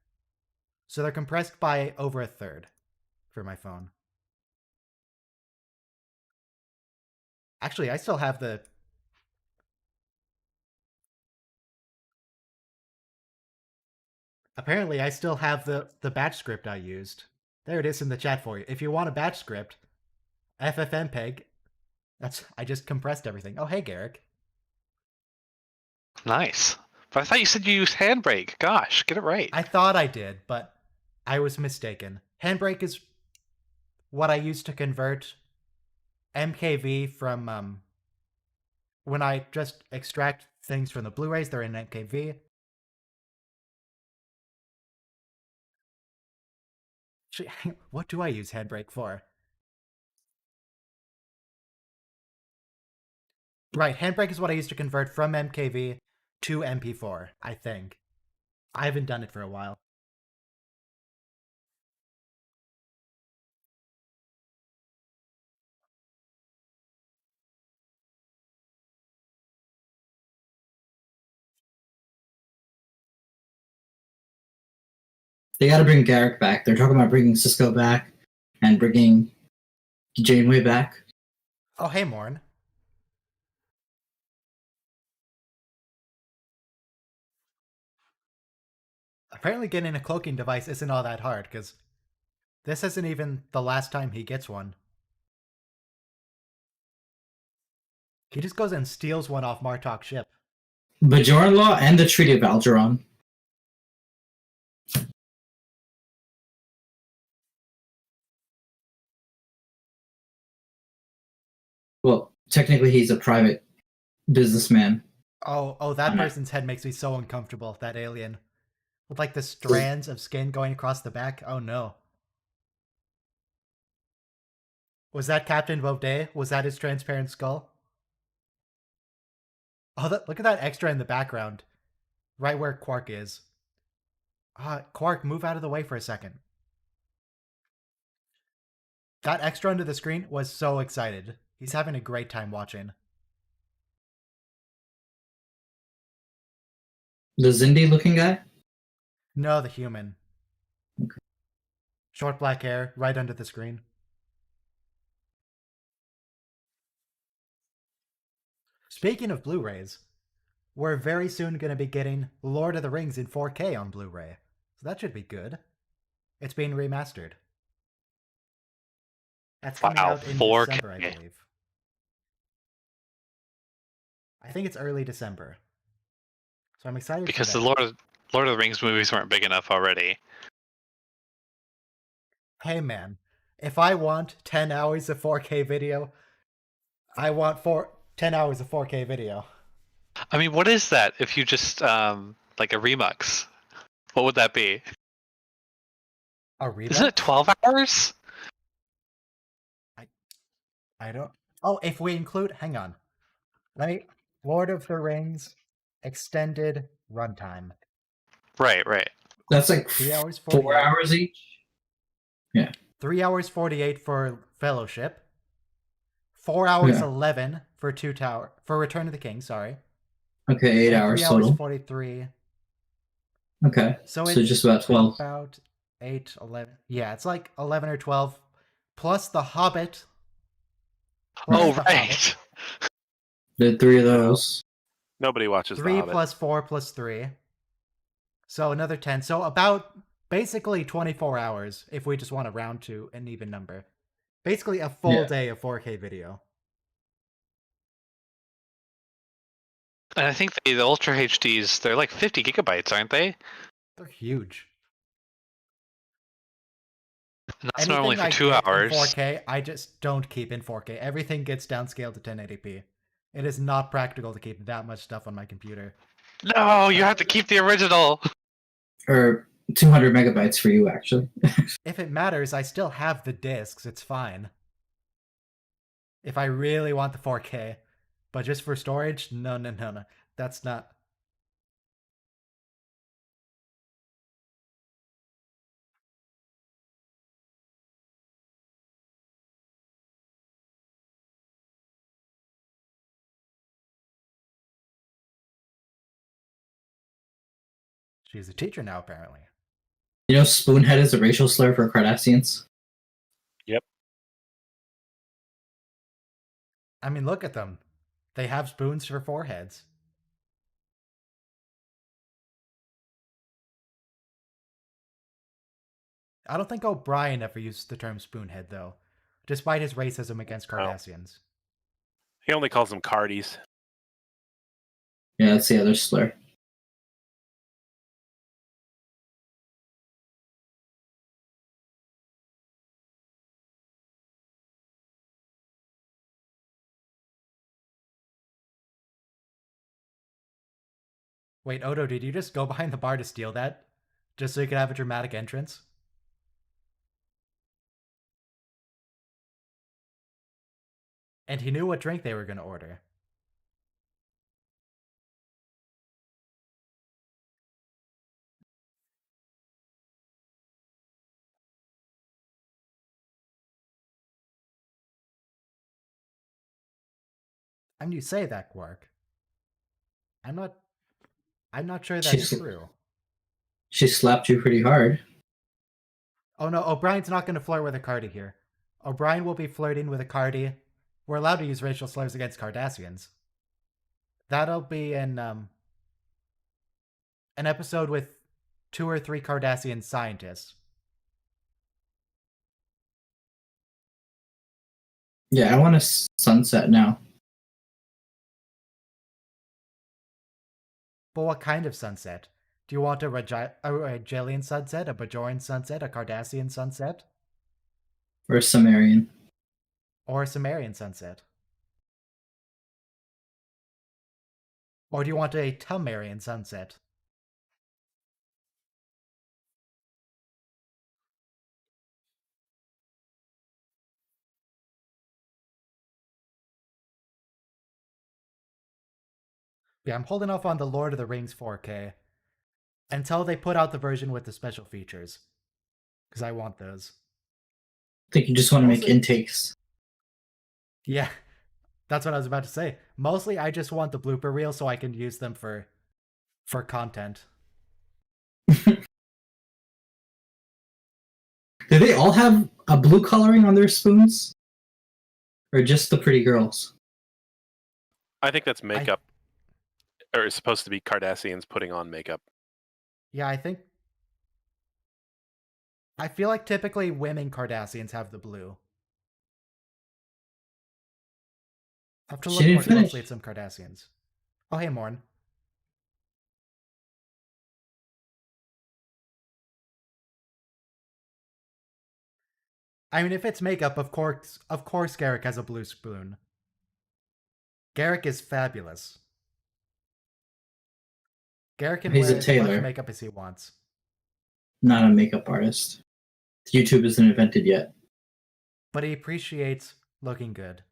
So they're compressed by over a third for my phone. Actually, I still have the... Apparently, I still have the batch script I used. There it is in the chat for you. If you want a batch script, FFmpeg, I just compressed everything. Oh, hey, Garrick. Nice. But I thought you said you used Handbrake. Gosh, get it right. I thought I did, but I was mistaken. Handbrake is what I use to convert MKV from, when I just extract things from the Blu-rays, they're in MKV. What do I use Handbrake for? Right, Handbrake is what I use to convert from MKV to MP4, I think. I haven't done it for a while. They got to bring Garrick back. They're talking about bringing Cisco back and bringing Janeway back. Oh, hey, Morn. Apparently getting a cloaking device isn't all that hard, because this isn't even the last time he gets one. He just goes and steals one off Martok's ship. Bajoran Law and the Treaty of Algeron. Well, technically he's a private businessman. Oh, that person's head makes me so uncomfortable, that alien. With like the strands of skin going across the back. Oh no. Was that Captain Baudet? Was that his transparent skull? Oh, look at that extra in the background. Right where Quark is. Quark, move out of the way for a second. That extra under the screen was so excited. He's having a great time watching. The Zindi looking guy? No, the human. Okay. Short black hair, right under the screen. Speaking of Blu-rays, we're very soon going to be getting Lord of the Rings in 4K on Blu-ray. So that should be good. It's being remastered. That's coming Wow, out in 4K. December, I believe. I think it's early December. So I'm excited Because for the that. Lord of the Rings movies weren't big enough already. Hey man, if I want 10 hours of 4K video, I want 10 hours of 4K video. I mean, what is that if you just like a remux? What would that be? A remake? Isn't it 12 hours? I don't. Oh, if we include, hang on. Let me. Lord of the Rings extended runtime. Right, right. That's like 3 hours 4 48. hours each. 3 hours 48 for Fellowship. 4 hours Yeah. 11 for for Return of the King. Sorry. Okay, 8 And hours 3 hours total. 43. Okay, So so it's just about 12. about 8, 11. Yeah, it's like 11 or 12. Plus The Hobbit. Plus Oh, The right. Hobbit. The 3 of those. Nobody watches The 3 Hobbit. plus 4 plus 3. So another 10. So about basically 24 hours if we just want to round to an even number. Basically a full day of 4K video. And I think the Ultra HDs, they're like 50 gigabytes, aren't they? They're huge. And that's normally for I 2 get hours. in 4K, I just don't keep in 4K. Everything gets downscaled to 1080p. It is not practical to keep that much stuff on my computer. No, you have to keep the original. Or 200 megabytes for you, actually. If it matters, I still have the discs. It's fine. If I really want the 4K. But just for storage? No. That's not... She's a teacher now, apparently. You know, Spoonhead is a racial slur for Cardassians. Yep. I mean, look at them. They have spoons for foreheads. I don't think O'Brien ever used the term spoonhead, though, despite his racism against Cardassians. He only calls them cardies. Yeah, that's the other slur. Wait, Odo, did you just go behind the bar to steal that? Just so you could have a dramatic entrance? And he knew what drink they were going to order. I mean, you say that, Quark. I'm not sure that's true. She slapped you pretty hard. Oh no, O'Brien's not going to flirt with a Cardi here. O'Brien will be flirting with a Cardi. We're allowed to use racial slurs against Cardassians. That'll be in an episode with 2 or 3 Cardassian scientists. Yeah, I want a sunset now. But what kind of sunset? Do you want a Rajelian sunset, a Bajoran sunset, a Cardassian sunset? Or a Sumerian. Or a Sumerian sunset? Or do you want a Tumerian sunset? Yeah, I'm holding off on the Lord of the Rings 4K until they put out the version with the special features. Because I want those. I think you just want to make Mostly- intakes. Yeah, that's what I was about to say. Mostly I just want the blooper reel so I can use them for For content. Do they all have a blue coloring on their spoons? Or just the pretty girls? I think that's makeup, or it's supposed to be Cardassians putting on makeup. Yeah, I feel like typically women Cardassians have the blue. I have to She look didn't more finish. closely at some Cardassians. Oh, hey, Morn. I mean, if it's makeup, of course Garrick has a blue spoon. Garrick is fabulous. Garrick can He's wear a as much tailor, makeup as he wants. not a makeup artist. YouTube isn't invented yet. But he appreciates looking good.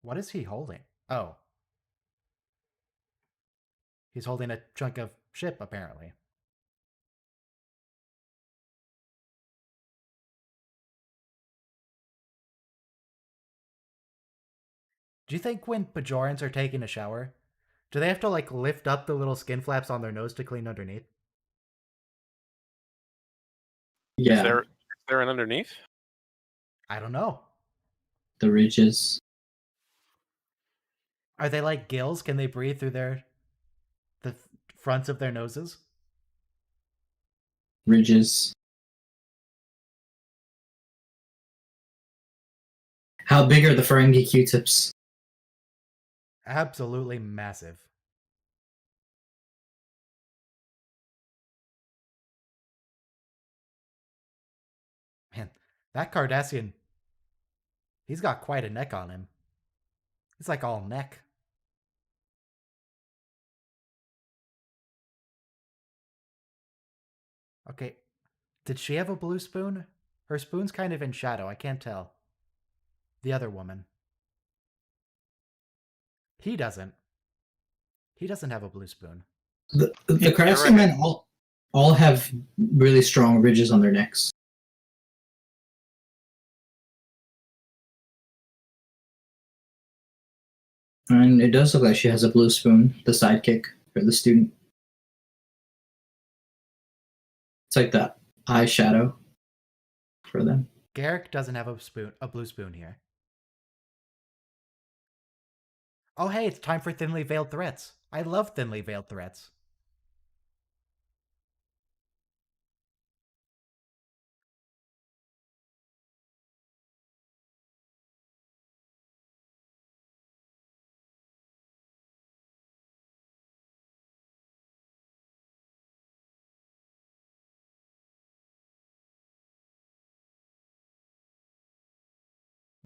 What is he holding? Oh. He's holding a chunk of ship, apparently. Do you think when Bajorans are taking a shower, do they have to, like, lift up the little skin flaps on their nose to clean underneath? Is Yeah, there an underneath? I don't know. the ridges. Are they like gills? Can they breathe through the fronts of their noses? Ridges. How big are the Ferengi Q-tips? Absolutely massive. Man, that Cardassian, he's got quite a neck on him. It's like all neck. Okay, did she have a blue spoon? Her spoon's kind of in shadow, I can't tell. The other woman. He doesn't. He doesn't have a blue spoon. The You're Cardassian right. men all have really strong ridges on their necks. And it does look like she has a blue spoon, the sidekick for the student. It's like the eyeshadow for them. Garrick doesn't have a blue spoon here. Oh hey, it's time for thinly veiled threats. I love thinly veiled threats.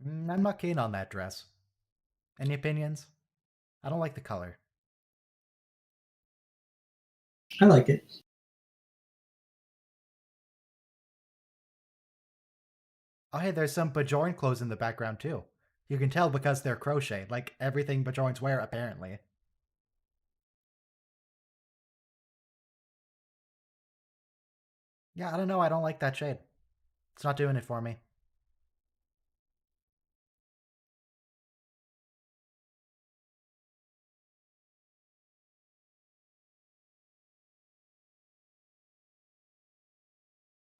I'm not keen on that dress. Any opinions? I don't like the color. I like it. Oh hey, there's some Bajoran clothes in the background too. You can tell because they're crocheted, like everything Bajorans wear apparently. Yeah, I don't know, I don't like that shade. It's not doing it for me.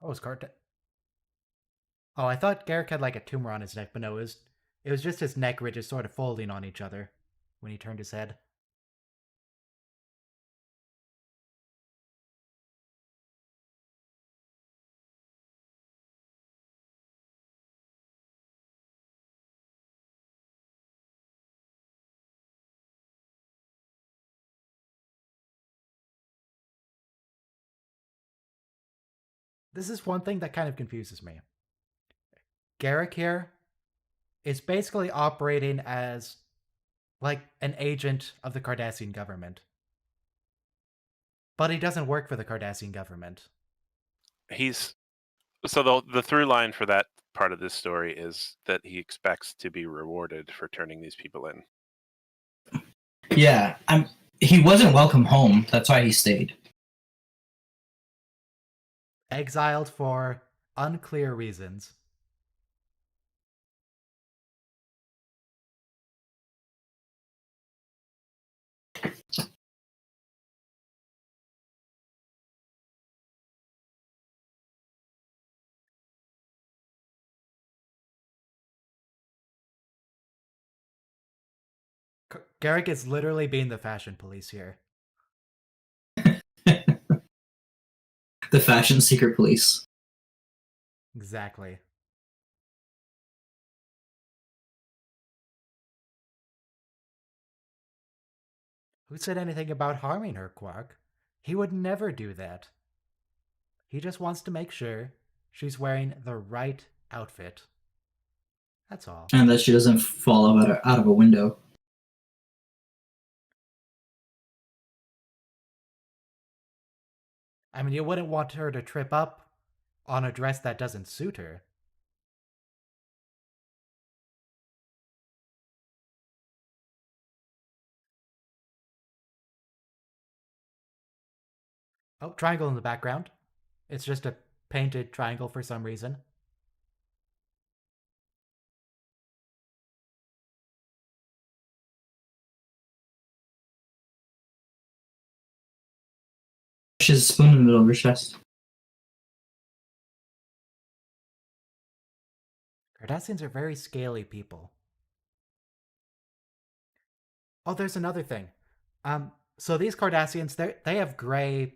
Oh, it's card. Oh, I thought Garrick had like a tumor on his neck, but no, it was just his neck ridges sort of folding on each other when he turned his head. This is one thing that kind of confuses me. Garrick here is basically operating as like an agent of the Cardassian government. But he doesn't work for the Cardassian government. So the through line for that part of this story is that he expects to be rewarded for turning these people in. Yeah, he wasn't welcome home. That's why he stayed. Exiled for unclear reasons. Garrick is literally being the fashion police here. The fashion secret police. Exactly. Who said anything about harming her, Quark? He would never do that. He just wants to make sure she's wearing the right outfit. That's all. And that she doesn't fall out of a window. I mean, you wouldn't want her to trip up on a dress that doesn't suit her. Oh, triangle in the background. It's just a painted triangle for some reason. She has a spoon in the middle of her chest. Cardassians are very scaly people. Oh, there's another thing. So these Cardassians, they have gray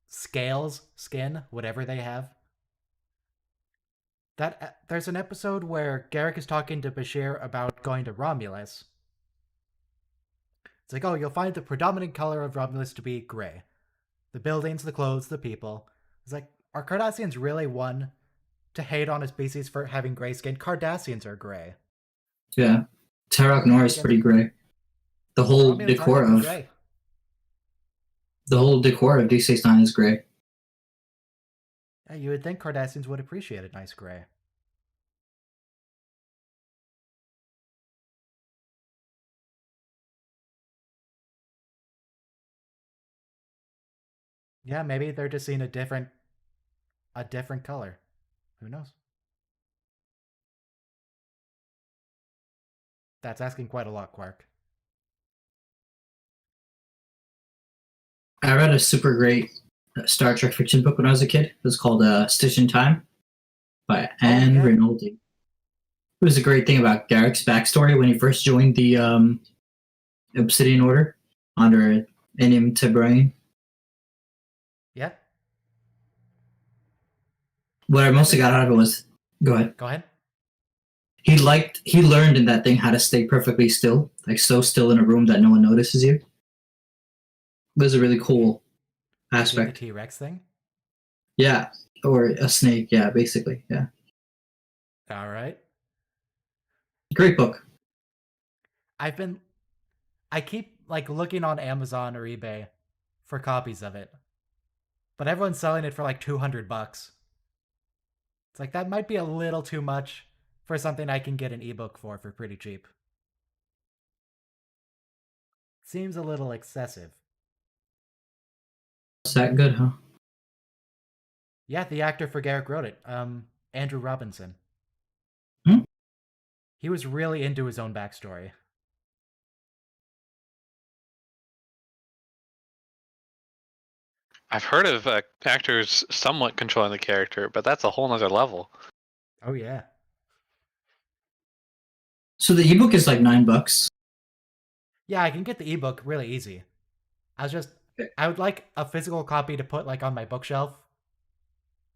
scales, skin, whatever they have. There's an episode where Garrick is talking to Bashir about going to Romulus. It's like, oh, you'll find the predominant color of Romulus to be gray. The buildings, the clothes, the people. It's like, are Cardassians really one to hate on a species for having gray skin? Cardassians are gray. Yeah. Tarok Nor is pretty gray. The whole Romulans decor aren't even of gray. DS9 is gray. Yeah, you would think Cardassians would appreciate a nice gray. Yeah, maybe they're just seeing a different color. Who knows? That's asking quite a lot, Quark. I read a super great Star Trek fiction book when I was a kid. It was called Stitch in Time by Anne yeah. Rinaldi. It was a great thing about Garrick's backstory when he first joined the Obsidian Order under Enim Tebrain. Yeah, What I mostly got out of it was, go ahead. go ahead. He learned in that thing how to stay perfectly still, like so still in a room that no one notices you. It was a really cool The aspect. T-Rex thing? Yeah, or a snake. Yeah, basically. Yeah, All right. great book. I keep like looking on Amazon or eBay for copies of it. But everyone's selling it for like $200. It's like that might be a little too much for something I can get an ebook for pretty cheap. Seems a little excessive. Is that good, huh? Yeah, the actor for Garrick wrote it. Andrew Robinson. Hmm? He was really into his own backstory. I've heard of actors somewhat controlling the character, but that's a whole nother level. Oh yeah. So the ebook is like $9. Yeah, I can get the ebook really easy. I would like a physical copy to put like on my bookshelf,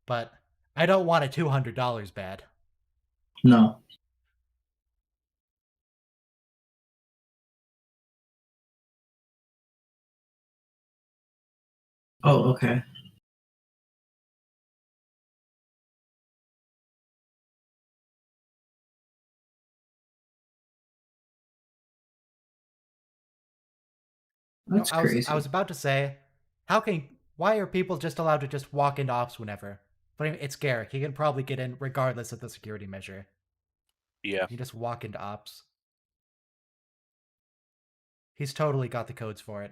but I don't want it $200 bad. No. Oh, okay. That's crazy. I was about to say, why are people just allowed to just walk into ops whenever? But I mean, it's Garrick. He can probably get in regardless of the security measure. Yeah. You just walk into ops. He's totally got the codes for it.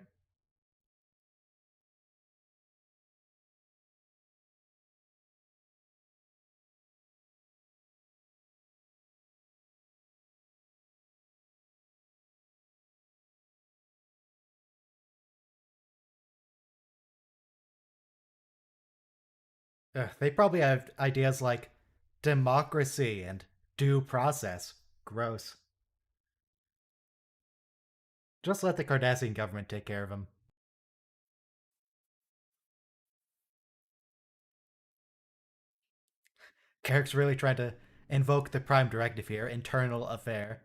They probably have ideas like democracy and due process. Gross. Just let the Cardassian government take care of them. Carrick's really trying to invoke the Prime Directive here, internal affair.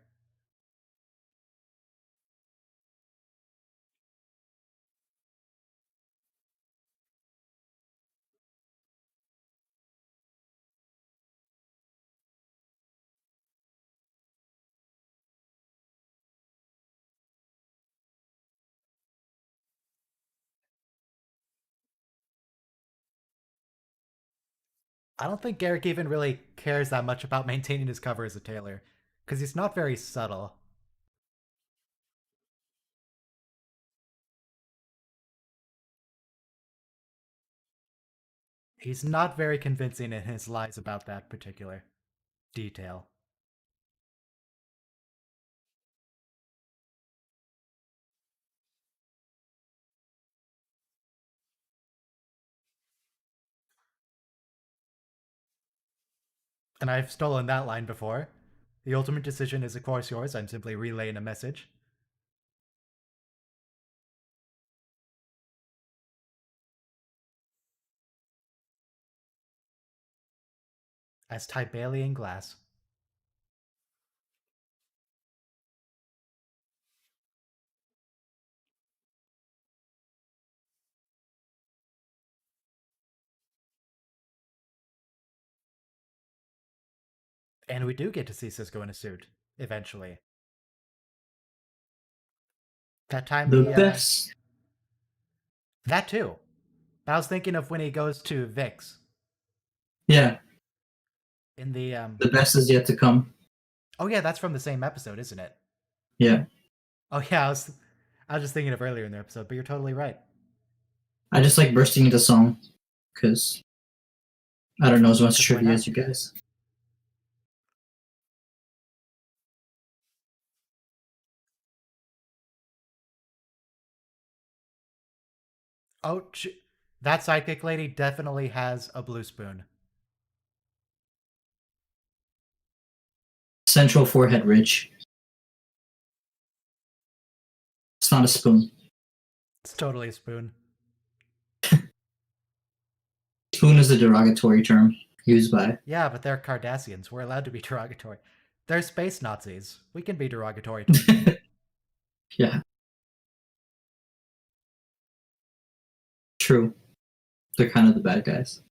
I don't think Garrick even really cares that much about maintaining his cover as a tailor, because he's not very subtle. He's not very convincing in his lies about that particular detail. And I've stolen that line before. The ultimate decision is, of course, yours. I'm simply relaying a message. As Tibalian glass. And we do get to see Cisco in a suit, eventually. That time The he, best. that too. But I was thinking of when he goes to Vix Yeah, in the, the best is yet to come. oh yeah, that's from the same episode, isn't it? Yeah, Oh yeah, I was just thinking of earlier in the episode, but you're totally right. I just like bursting into song because I don't know as much 'Cause why trivia not? as you guys. Oh, that sidekick lady definitely has a blue spoon. Central forehead ridge. It's not a spoon. It's totally a spoon. Spoon is a derogatory term used by. Yeah, but they're Cardassians. We're allowed to be derogatory. They're space Nazis. We can be derogatory towards them. Yeah, true. They're kind of the bad guys.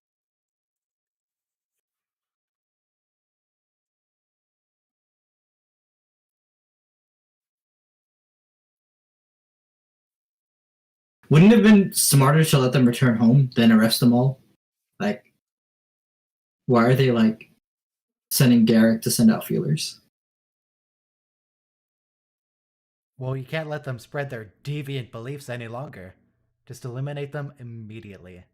Wouldn't it have been smarter to let them return home than arrest them all? Like, why are they like sending Garrick to send out feelers? Well, you can't let them spread their deviant beliefs any longer. Just eliminate them immediately.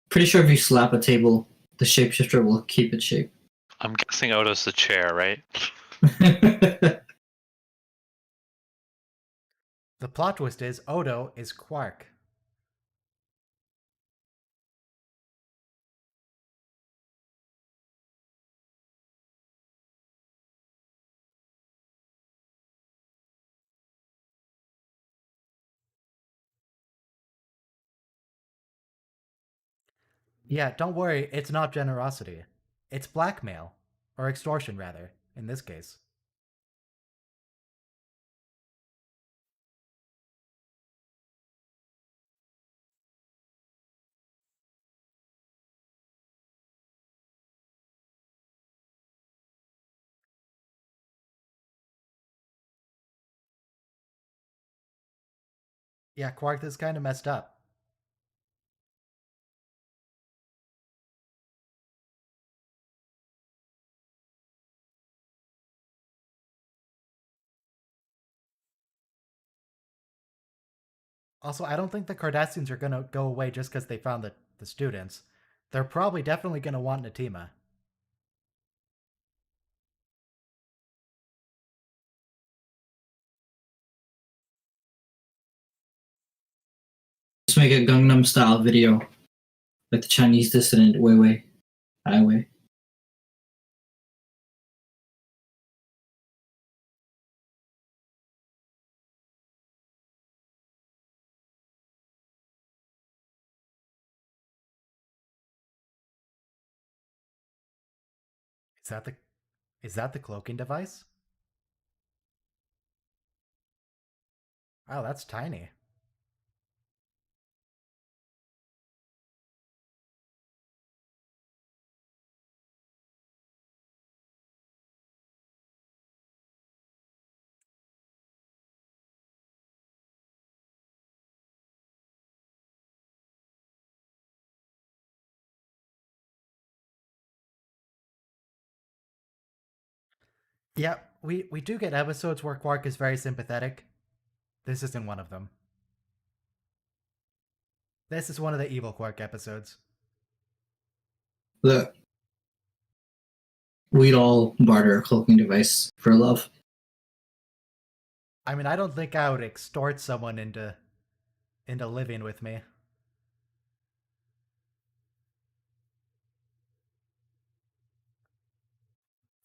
Pretty sure if you slap a table, the shapeshifter will keep its shape. I'm guessing Odo's the chair, right? The plot twist is Odo is Quark. Yeah, don't worry, it's not generosity. It's blackmail. Or extortion, rather, in this case. Yeah, Quark is kind of messed up. Also, I don't think the Cardassians are gonna go away just because they found the students. They're probably definitely gonna want Natima. just make a Gangnam style video, like the Chinese dissident Weiwei Highway. Is that the cloaking device? Oh, that's tiny. Yeah, we do get episodes where Quark is very sympathetic. This isn't one of them. This is one of the evil Quark episodes. Look, we'd all barter a cloaking device for love. I mean, I don't think I would extort someone into living with me.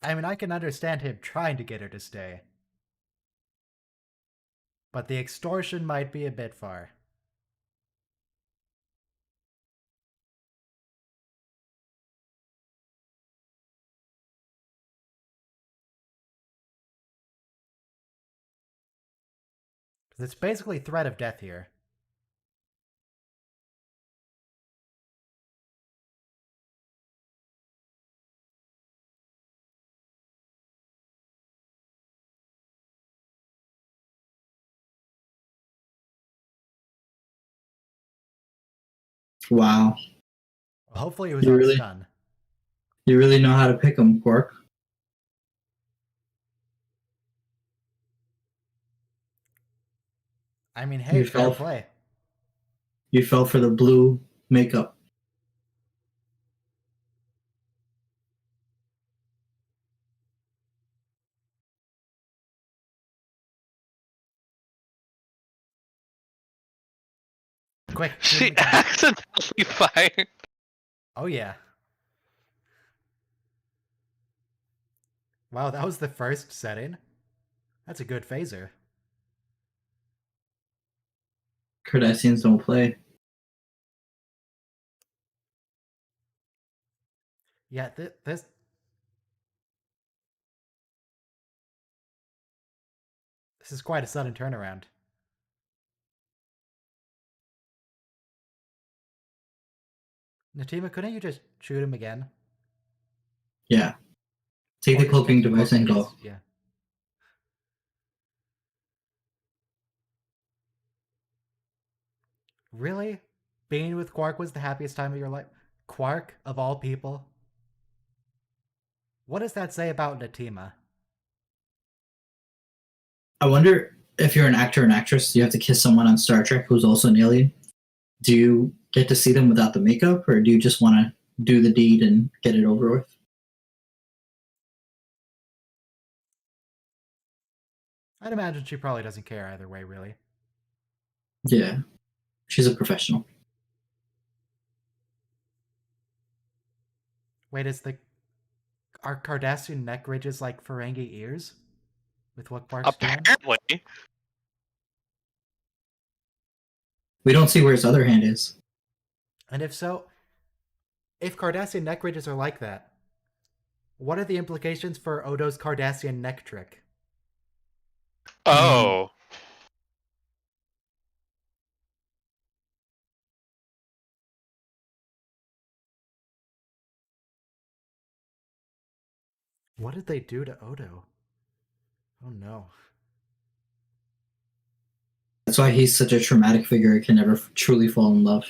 I mean, I can understand him trying to get her to stay. But the extortion might be a bit far. Because it's basically threat of death here. Wow, Well, hopefully it was You on really- stun. you really know how to pick 'em, Quark. I mean, hey, You fair fell- play. You fell for the blue makeup. Quick. shoot She him again. accidentally fired. Oh, yeah. Wow, that was the first setting. That's a good phaser. Cardassians don't play. Yeah, this is quite a sudden turnaround. Natima, couldn't you just shoot him again? Yeah. Take Or the just cloaking take the device and cloaking go. device, Yeah. Really? Being with Quark was the happiest time of your life? Quark, of all people? What does that say about Natima? I wonder if you're an actor and actress, you have to kiss someone on Star Trek who's also an alien. Do you get to see them without the makeup, or do you just want to do the deed and get it over with? I'd imagine she probably doesn't care either way, really. Yeah. She's a professional. Wait, are Cardassian neck ridges like Ferengi ears? With what Quark's doing? Apparently. We don't see where his other hand is. And if so, if Cardassian neck ridges are like that, what are the implications for Odo's Cardassian neck trick? Oh. What did they do to Odo? Oh no. That's why he's such a traumatic figure. He can never truly fall in love.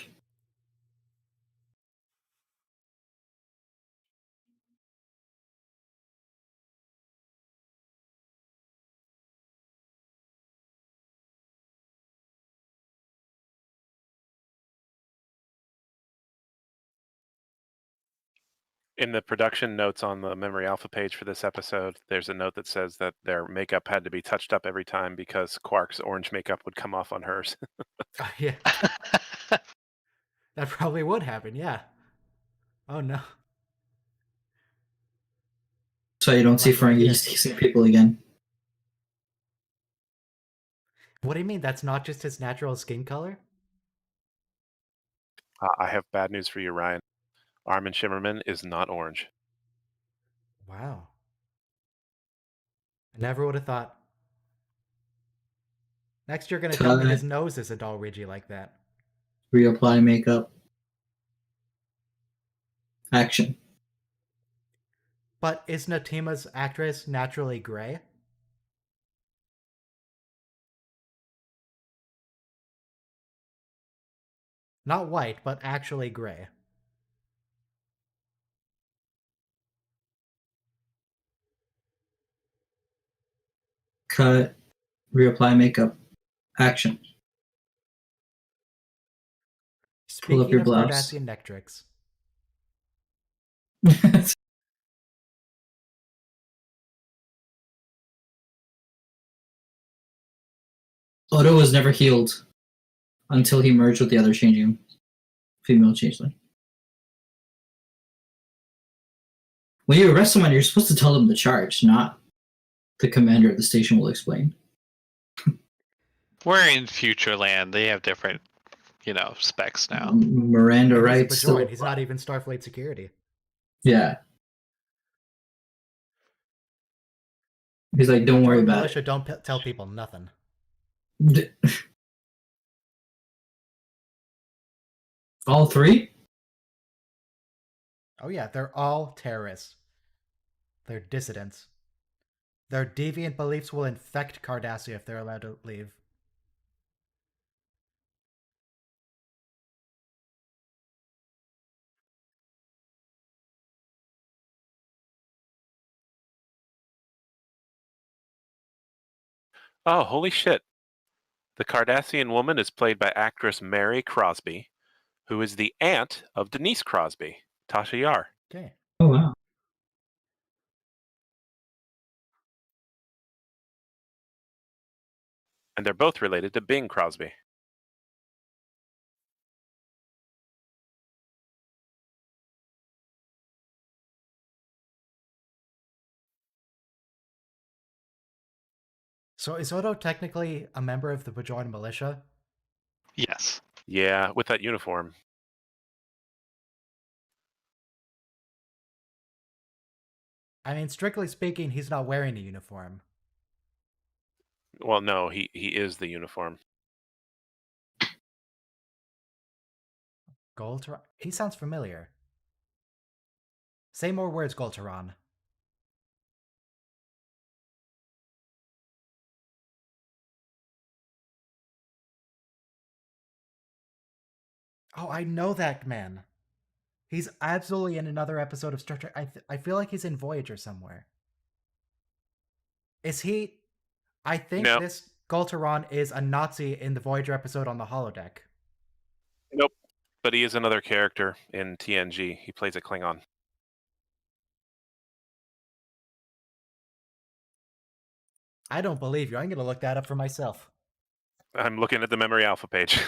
In the production notes on the Memory Alpha page for this episode, there's a note that says that their makeup had to be touched up every time because Quark's orange makeup would come off on hers. Yeah. That probably would happen, yeah. Oh no. So you don't see Luckily, Ferengi yes. seeing people again. What do you mean that's not just his natural skin color? I have bad news for you, Ryan. Armin Shimmerman is not orange. Wow. I never would have thought. Next you're gonna tell me his nose isn't all ridgy like that. Reapply makeup. Action. But is Natima's actress naturally gray? Not white, but actually gray. Cut. Reapply makeup. Action. Pull up Speaking your of blouse. Cardassian neck tricks. Odo was never healed until he merged with the other changing female changeling. When you arrest someone, you're supposed to tell them the charge, not the commander of the station will explain. We're in future land. They have different, specs now. Miranda And he's a rights still Bajoran. He's apply. not even Starfleet security. Yeah. He's like, don't worry Bajoran about militia don't tell people nothing. it. All three? Oh yeah, they're all terrorists. They're dissidents. Their deviant beliefs will infect Cardassia if they're allowed to leave. Oh, holy shit. The Cardassian woman is played by actress Mary Crosby, who is the aunt of Denise Crosby, Tasha Yar. Okay. Oh, wow. And they're both related to Bing Crosby. So is Odo technically a member of the Bajoran militia? Yes. Yeah, with that uniform. I mean, strictly speaking, he's not wearing a uniform. Well, no, he is the uniform. Golteron? He sounds familiar. Say more words, Golteron. Oh, I know that man. He's absolutely in another episode of Star Trek. I feel like he's in Voyager somewhere. Is he? I think No. this Golteron is a Nazi in the Voyager episode on the holodeck. Nope. But he is another character in TNG. He plays a Klingon. I don't believe you. I'm going to look that up for myself. I'm looking at the Memory Alpha page.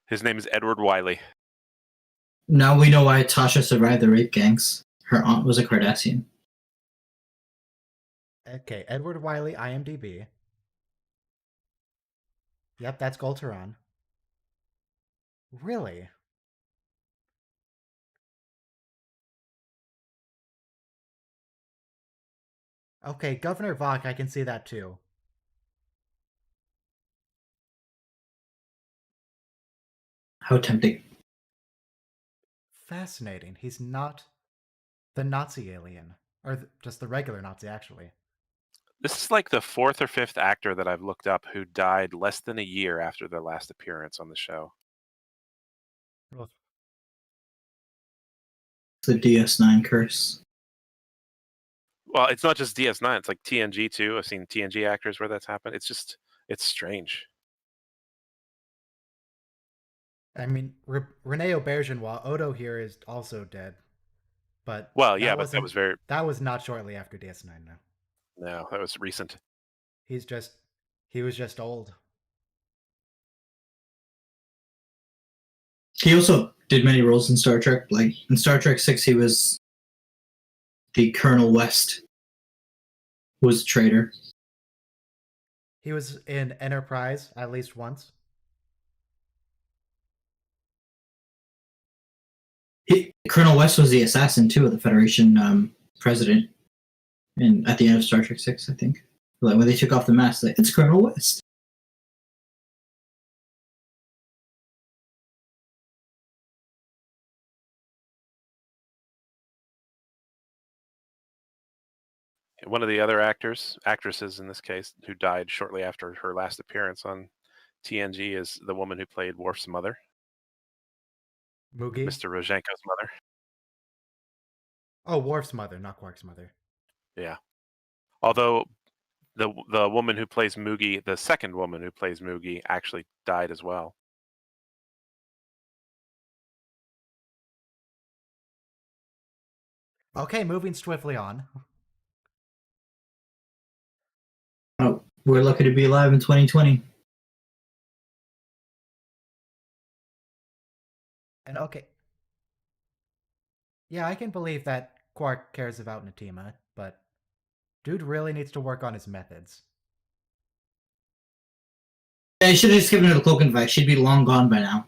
His name is Edward Wiley. Now we know why Tasha survived the rape gangs. Her aunt was a Cardassian. Okay, Edward Wiley, IMDb. Yep, that's Golteron. Really? Okay, Governor Vok, I can see that too. How tempting. Fascinating. He's not the Nazi alien. Or just the regular Nazi, actually. This is like the fourth or fifth actor that I've looked up who died less than a year after their last appearance on the show. Well, It's the DS9 curse. Well, it's not just DS9. It's like TNG too. I've seen TNG actors where that's happened. It's strange. I mean, Rene Aubergenois, Odo here is also dead. But Well, yeah, but that was not shortly after DS9, no. No, that was recent. He was just old. He also did many roles in Star Trek. Like in Star Trek 6, he was the Colonel West, who was a traitor. He was in Enterprise at least once. Colonel West was the assassin too of the Federation president, and at the end of Star Trek 6, I think, like when they took off the mask, like it's Colonel West. One of the other actresses in this case, who died shortly after her last appearance on TNG, is the woman who played Worf's mother, Moogie. Mr. Rozhenko's mother. Oh, Worf's mother, not Quark's mother. Yeah. Although the woman who plays Moogie, the second woman who plays Moogie, actually died as well. Okay, moving swiftly on. Oh, we're lucky to be alive in 2020. And okay. Yeah, I can believe that Quark cares about Natima, but dude really needs to work on his methods. Yeah, he should have just given her the cloak and device. She'd be long gone by now.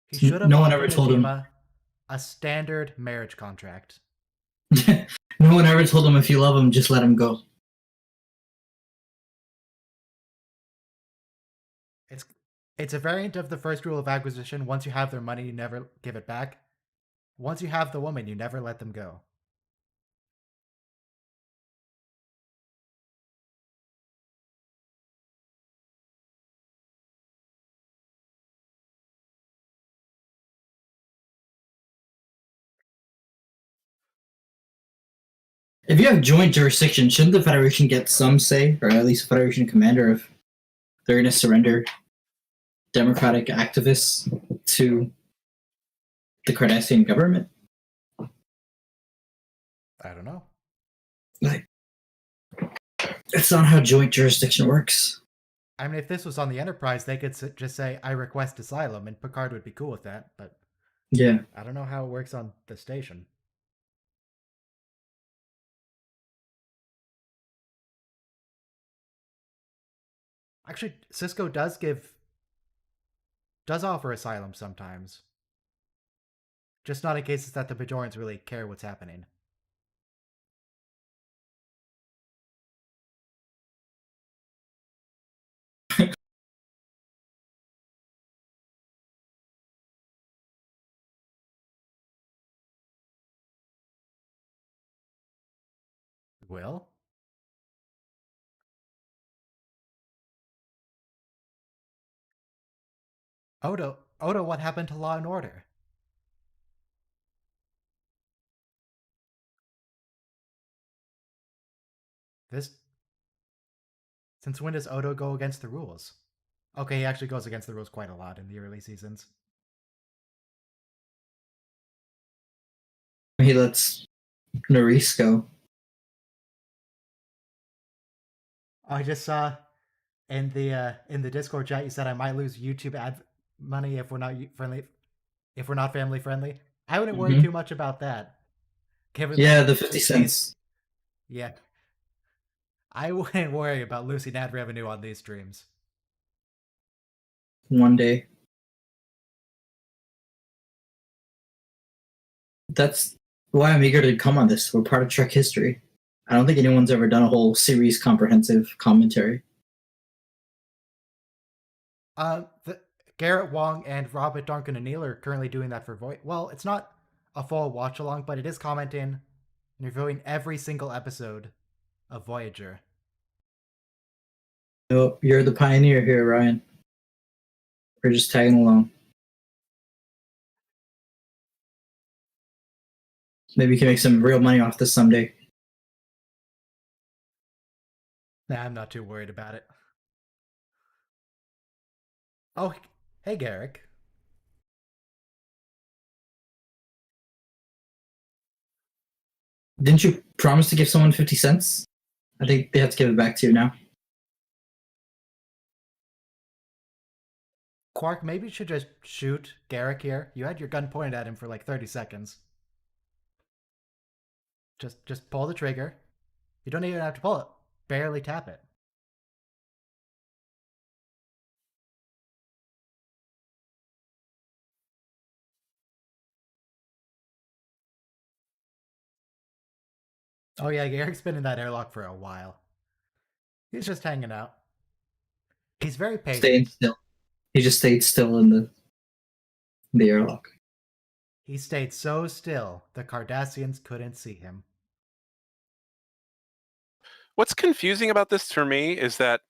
He should have No one offered ever told him. Natima a standard marriage contract. No one ever told him if you love him, just let him go. It's a variant of the first rule of acquisition. Once you have their money, you never give it back. Once you have the woman, you never let them go. If you have joint jurisdiction, shouldn't the Federation get some say, or at least Federation commander, if they're going to surrender democratic activists to the Cardassian government? I don't know. Like, that's not how joint jurisdiction works. I mean, if this was on the Enterprise, they could just say, I request asylum, and Picard would be cool with that, but Yeah. I don't know how it works on the station. Actually, Cisco does offer asylum sometimes. Just not in cases that the Bajorans really care what's happening. Will? Odo, what happened to Law and Order? Since when does Odo go against the rules? Okay, he actually goes against the rules quite a lot in the early seasons. He lets Nerys go. I just saw in the Discord chat you said I might lose YouTube ad money if we're not friendly, if we're not family friendly. I wouldn't worry too much about that. Yeah, the 50 cents. Yeah. I wouldn't worry about losing ad revenue on these streams. One day. That's why I'm eager to come on this. We're part of Trek history. I don't think anyone's ever done a whole series comprehensive commentary. Garrett Wong and Robert Duncan O'Neill are currently doing that for Voyager. Well, it's not a full watch along, but it is commenting and reviewing every single episode of Voyager. No, you're the pioneer here, Ryan. We're just tagging along. Maybe you can make some real money off this someday. Nah, I'm not too worried about it. Oh, hey, Garrick. Didn't you promise to give someone 50 cents? I think they have to give it back to you now. Quark, maybe you should just shoot Garrick here. You had your gun pointed at him for like 30 seconds. Just pull the trigger. You don't even have to pull it. Barely tap it. Oh yeah, Garrick's been in that airlock for a while. He's just hanging out. He's very patient. Staying still. He just stayed still in the airlock. He stayed so still, the Cardassians couldn't see him. What's confusing about this for me is that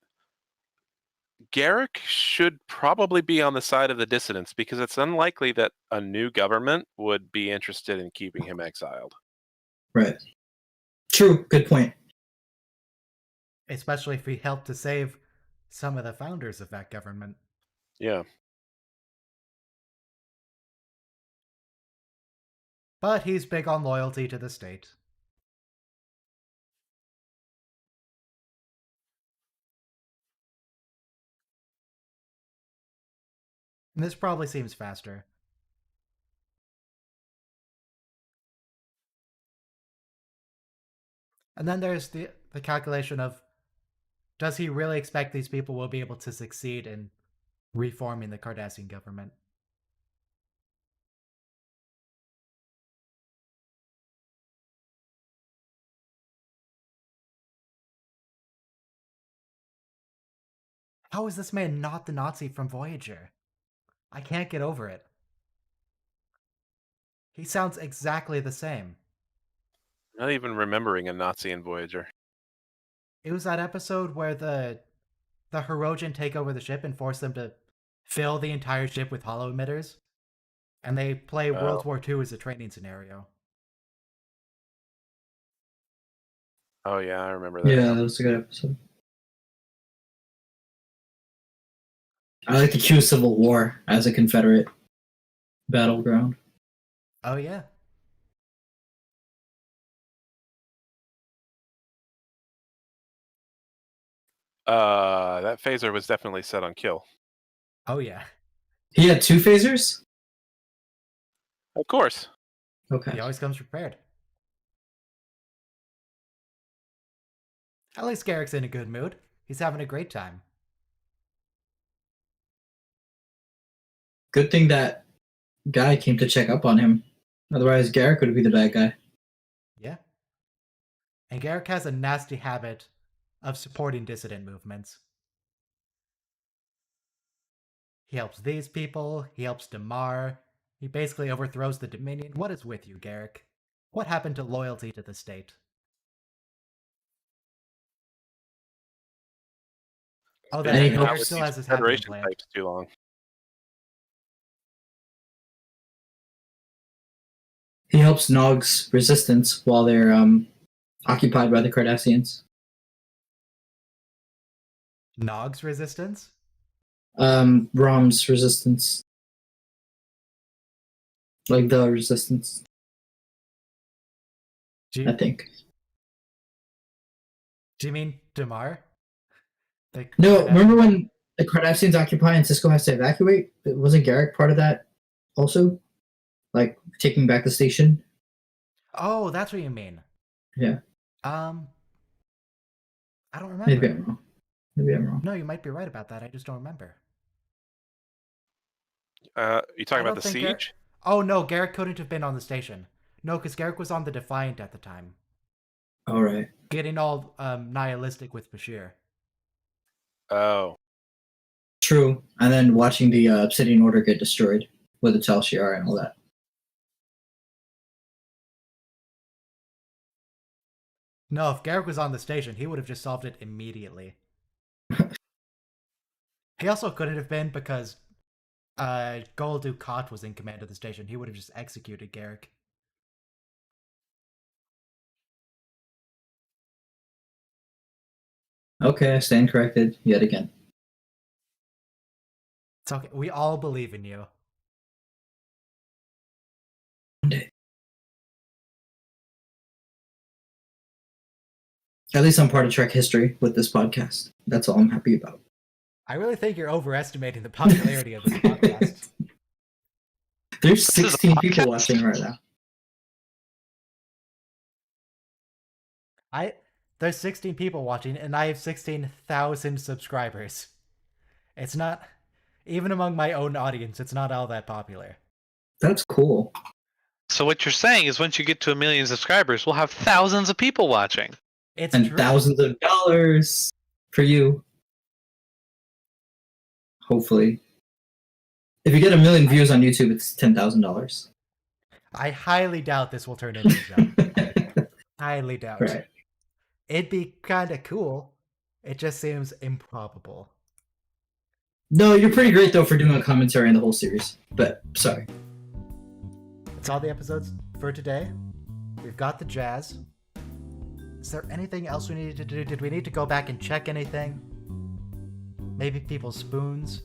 Garrick should probably be on the side of the dissidents because it's unlikely that a new government would be interested in keeping him exiled. Right. True. Good point. Especially if he helped to save some of the founders of that government. Yeah. But he's big on loyalty to the state. And this probably seems faster. And then there's the calculation of, does he really expect these people will be able to succeed in reforming the Cardassian government? How is this man not the Nazi from Voyager? I can't get over it. He sounds exactly the same. Not even remembering a Nazi in Voyager. It was that episode where the Hirogen take over the ship and force them to fill the entire ship with hollow emitters. And they play World War II as a training scenario. Oh yeah, I remember that. Yeah, that was a good episode. I like the Q Civil War as a Confederate battleground. Oh yeah. That phaser was definitely set on kill. Oh yeah. He had 2 phasers? Of course. Okay. He always comes prepared. At least Garrick's in a good mood. He's having a great time. Good thing that guy came to check up on him. Otherwise, Garrick would be the bad guy. Yeah. And Garrick has a nasty habit of supporting dissident movements. He helps these people, he helps Damar, he basically overthrows the Dominion. What is with you, Garrick? What happened to loyalty to the state? Oh, Been that hanging out Garrick with still these has his habit Federation implant. types too long. He helps Nog's resistance while they're occupied by the Cardassians. Nog's resistance? Rom's resistance. Like the resistance, Do I you, think. do you mean Damar? No, remember when the Cardassians occupy and Cisco has to evacuate? Wasn't Garrick part of that also? Like, taking back the station? Oh, that's what you mean. Yeah. I don't remember. Maybe I'm wrong. Maybe I'm wrong. No, you might be right about that. I just don't remember. You talking I about the don't think siege? Oh no, Garrick couldn't have been on the station. No, because Garrick was on the Defiant at the time, All right. getting all nihilistic with Bashir. Oh, True. And then watching the Obsidian Order get destroyed with the Tal Shiar and all that. No, if Garrick was on the station, he would have just solved it immediately. He also couldn't have been because Gul Dukat was in command of the station. He would have just executed Garrick. Okay, I stand corrected yet again. It's okay. We all believe in you. One day. At least I'm part of Trek history with this podcast. That's all I'm happy about. I really think you're overestimating the popularity of this podcast. There's This is a 16 people podcast? watching right now. There's 16 people watching, and I have 16,000 subscribers. It's not, even among my own audience, it's not all that popular. That's cool. So what you're saying is once you get to 1 million subscribers, we'll have thousands of people watching. It's And true. thousands of dollars for you. Hopefully. If you get 1 million views on YouTube, it's $10,000. I highly doubt this will turn into a show. Highly doubt. Right. It'd be kind of cool. It just seems improbable. No, you're pretty great though for doing a commentary on the whole series. But sorry. That's all the episodes for today. We've got the jazz. Is there anything else we needed to do? Did we need to go back and check anything? Maybe people's spoons?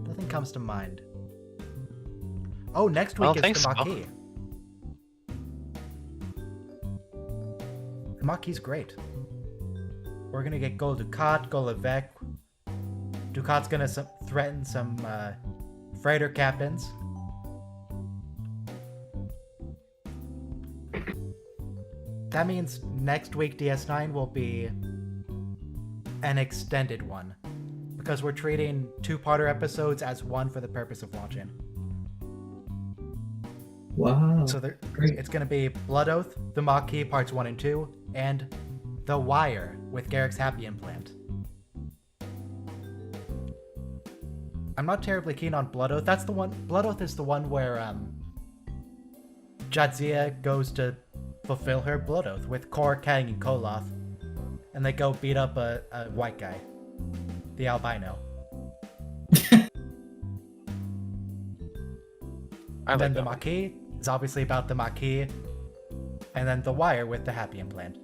Nothing comes to mind. Oh, next I week don't is think the so. Maquis. The Maquis great. We're gonna get Gol Dukat, Gol Levesque. Ducat's gonna threaten some freighter captains. That means next week DS9 will be an extended one. Because we're treating two-parter episodes as one for the purpose of launching. Wow. So Great. it's going to be Blood Oath, The Maquis Parts 1 and 2, and The Wire with Garrick's Happy Implant. I'm not terribly keen on Blood Oath. That's the one. Blood Oath is the one where Jadzia goes to fulfill her Blood Oath with Kor, Kang, and Koloth, and they go beat up a white guy, the albino. I And then like the that one. Maquis is obviously about the Maquis, and then The Wire with the Happy Implant.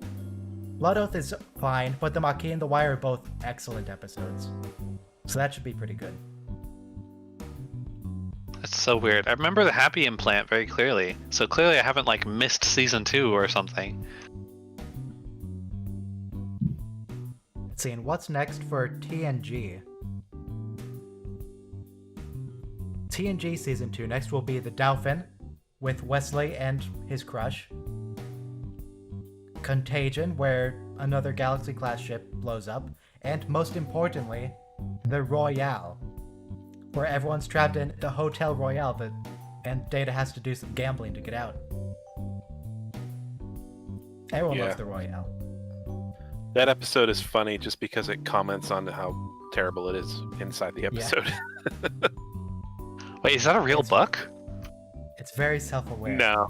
Blood Oath is fine, but the Maquis and The Wire are both excellent episodes. So that should be pretty good. That's so weird. I remember the Happy Implant very clearly. So clearly I haven't like missed season 2 or something. Let's see, and what's next for TNG? TNG Season 2. Next will be The Dolphin with Wesley and his crush. Contagion, where another Galaxy-class ship blows up. And most importantly, The Royale, where everyone's trapped in the Hotel Royale and Data has to do some gambling to get out. Everyone Yeah. loves The Royale. That episode is funny just because it comments on how terrible it is inside the episode. Wait, is that a real book? It's very self-aware. No.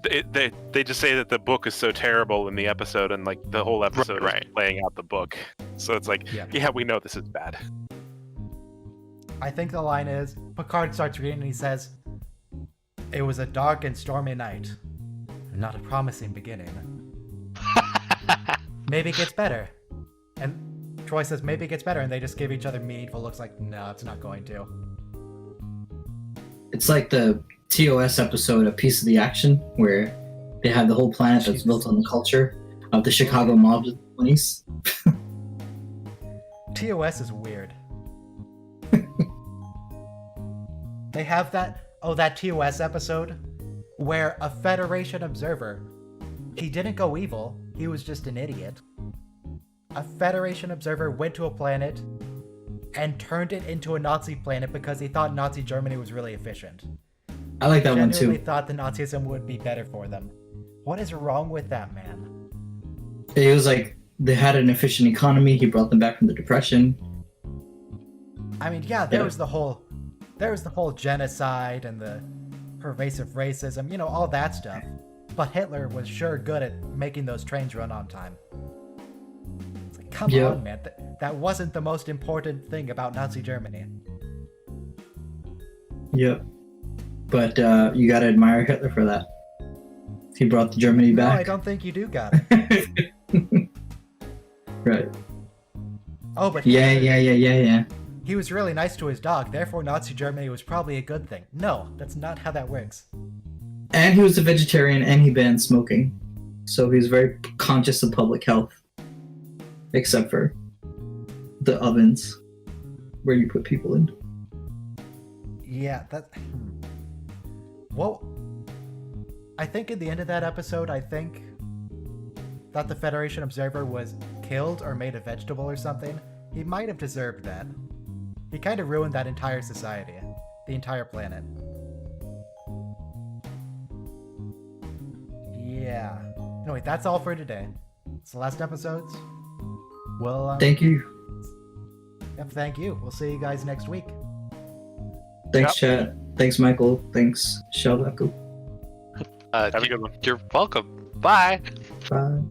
They just say that the book is so terrible in the episode, and like the whole episode Right. is playing out the book. So it's like, Yeah. yeah, we know this is bad. I think the line is, Picard starts reading and he says, "It was a dark and stormy night. Not a promising beginning. Maybe it gets better." And Troy says, "Maybe it gets better," and they just give each other meaningful looks like, no, it's not going to. It's like the TOS episode, A Piece of the Action, where they have the whole planet that's Jesus. built on the culture of the Chicago mob of the 20s. TOS is weird. They have that TOS episode where a Federation observer, he didn't go evil, he was just an idiot. A Federation observer went to a planet and turned it into a Nazi planet because he thought Nazi Germany was really efficient. I like that one Genuinely too. thought the Nazism would be better for them. What is wrong with that man? It was like they had an efficient economy. He brought them back from the Depression. I mean, yeah, there Yeah. was the whole genocide and the pervasive racism, you know, all that stuff. But Hitler was sure good at making those trains run on time. It's like, come Yeah. on, man. That wasn't the most important thing about Nazi Germany. Yep. But you gotta admire Hitler for that. He brought the Germany No, I back. don't think you do got it. Right. Oh, but Yeah. he was really nice to his dog, therefore Nazi Germany was probably a good thing. No, that's not how that works. And he was a vegetarian and he banned smoking. So he was very conscious of public health. Except for the ovens where you put people in. Yeah, that. Well, I think at the end of that episode, I think that the Federation Observer was killed or made a vegetable or something. He might have deserved that. He kind of ruined that entire society, the entire planet. Yeah. Anyway, that's all for today. It's the last episodes. Well, Thank you. Yep, thank you. We'll see you guys next week. Thanks, chat. Thanks, Michael. Thanks, Shelbaku. Have a good one. You're welcome. Bye. Bye.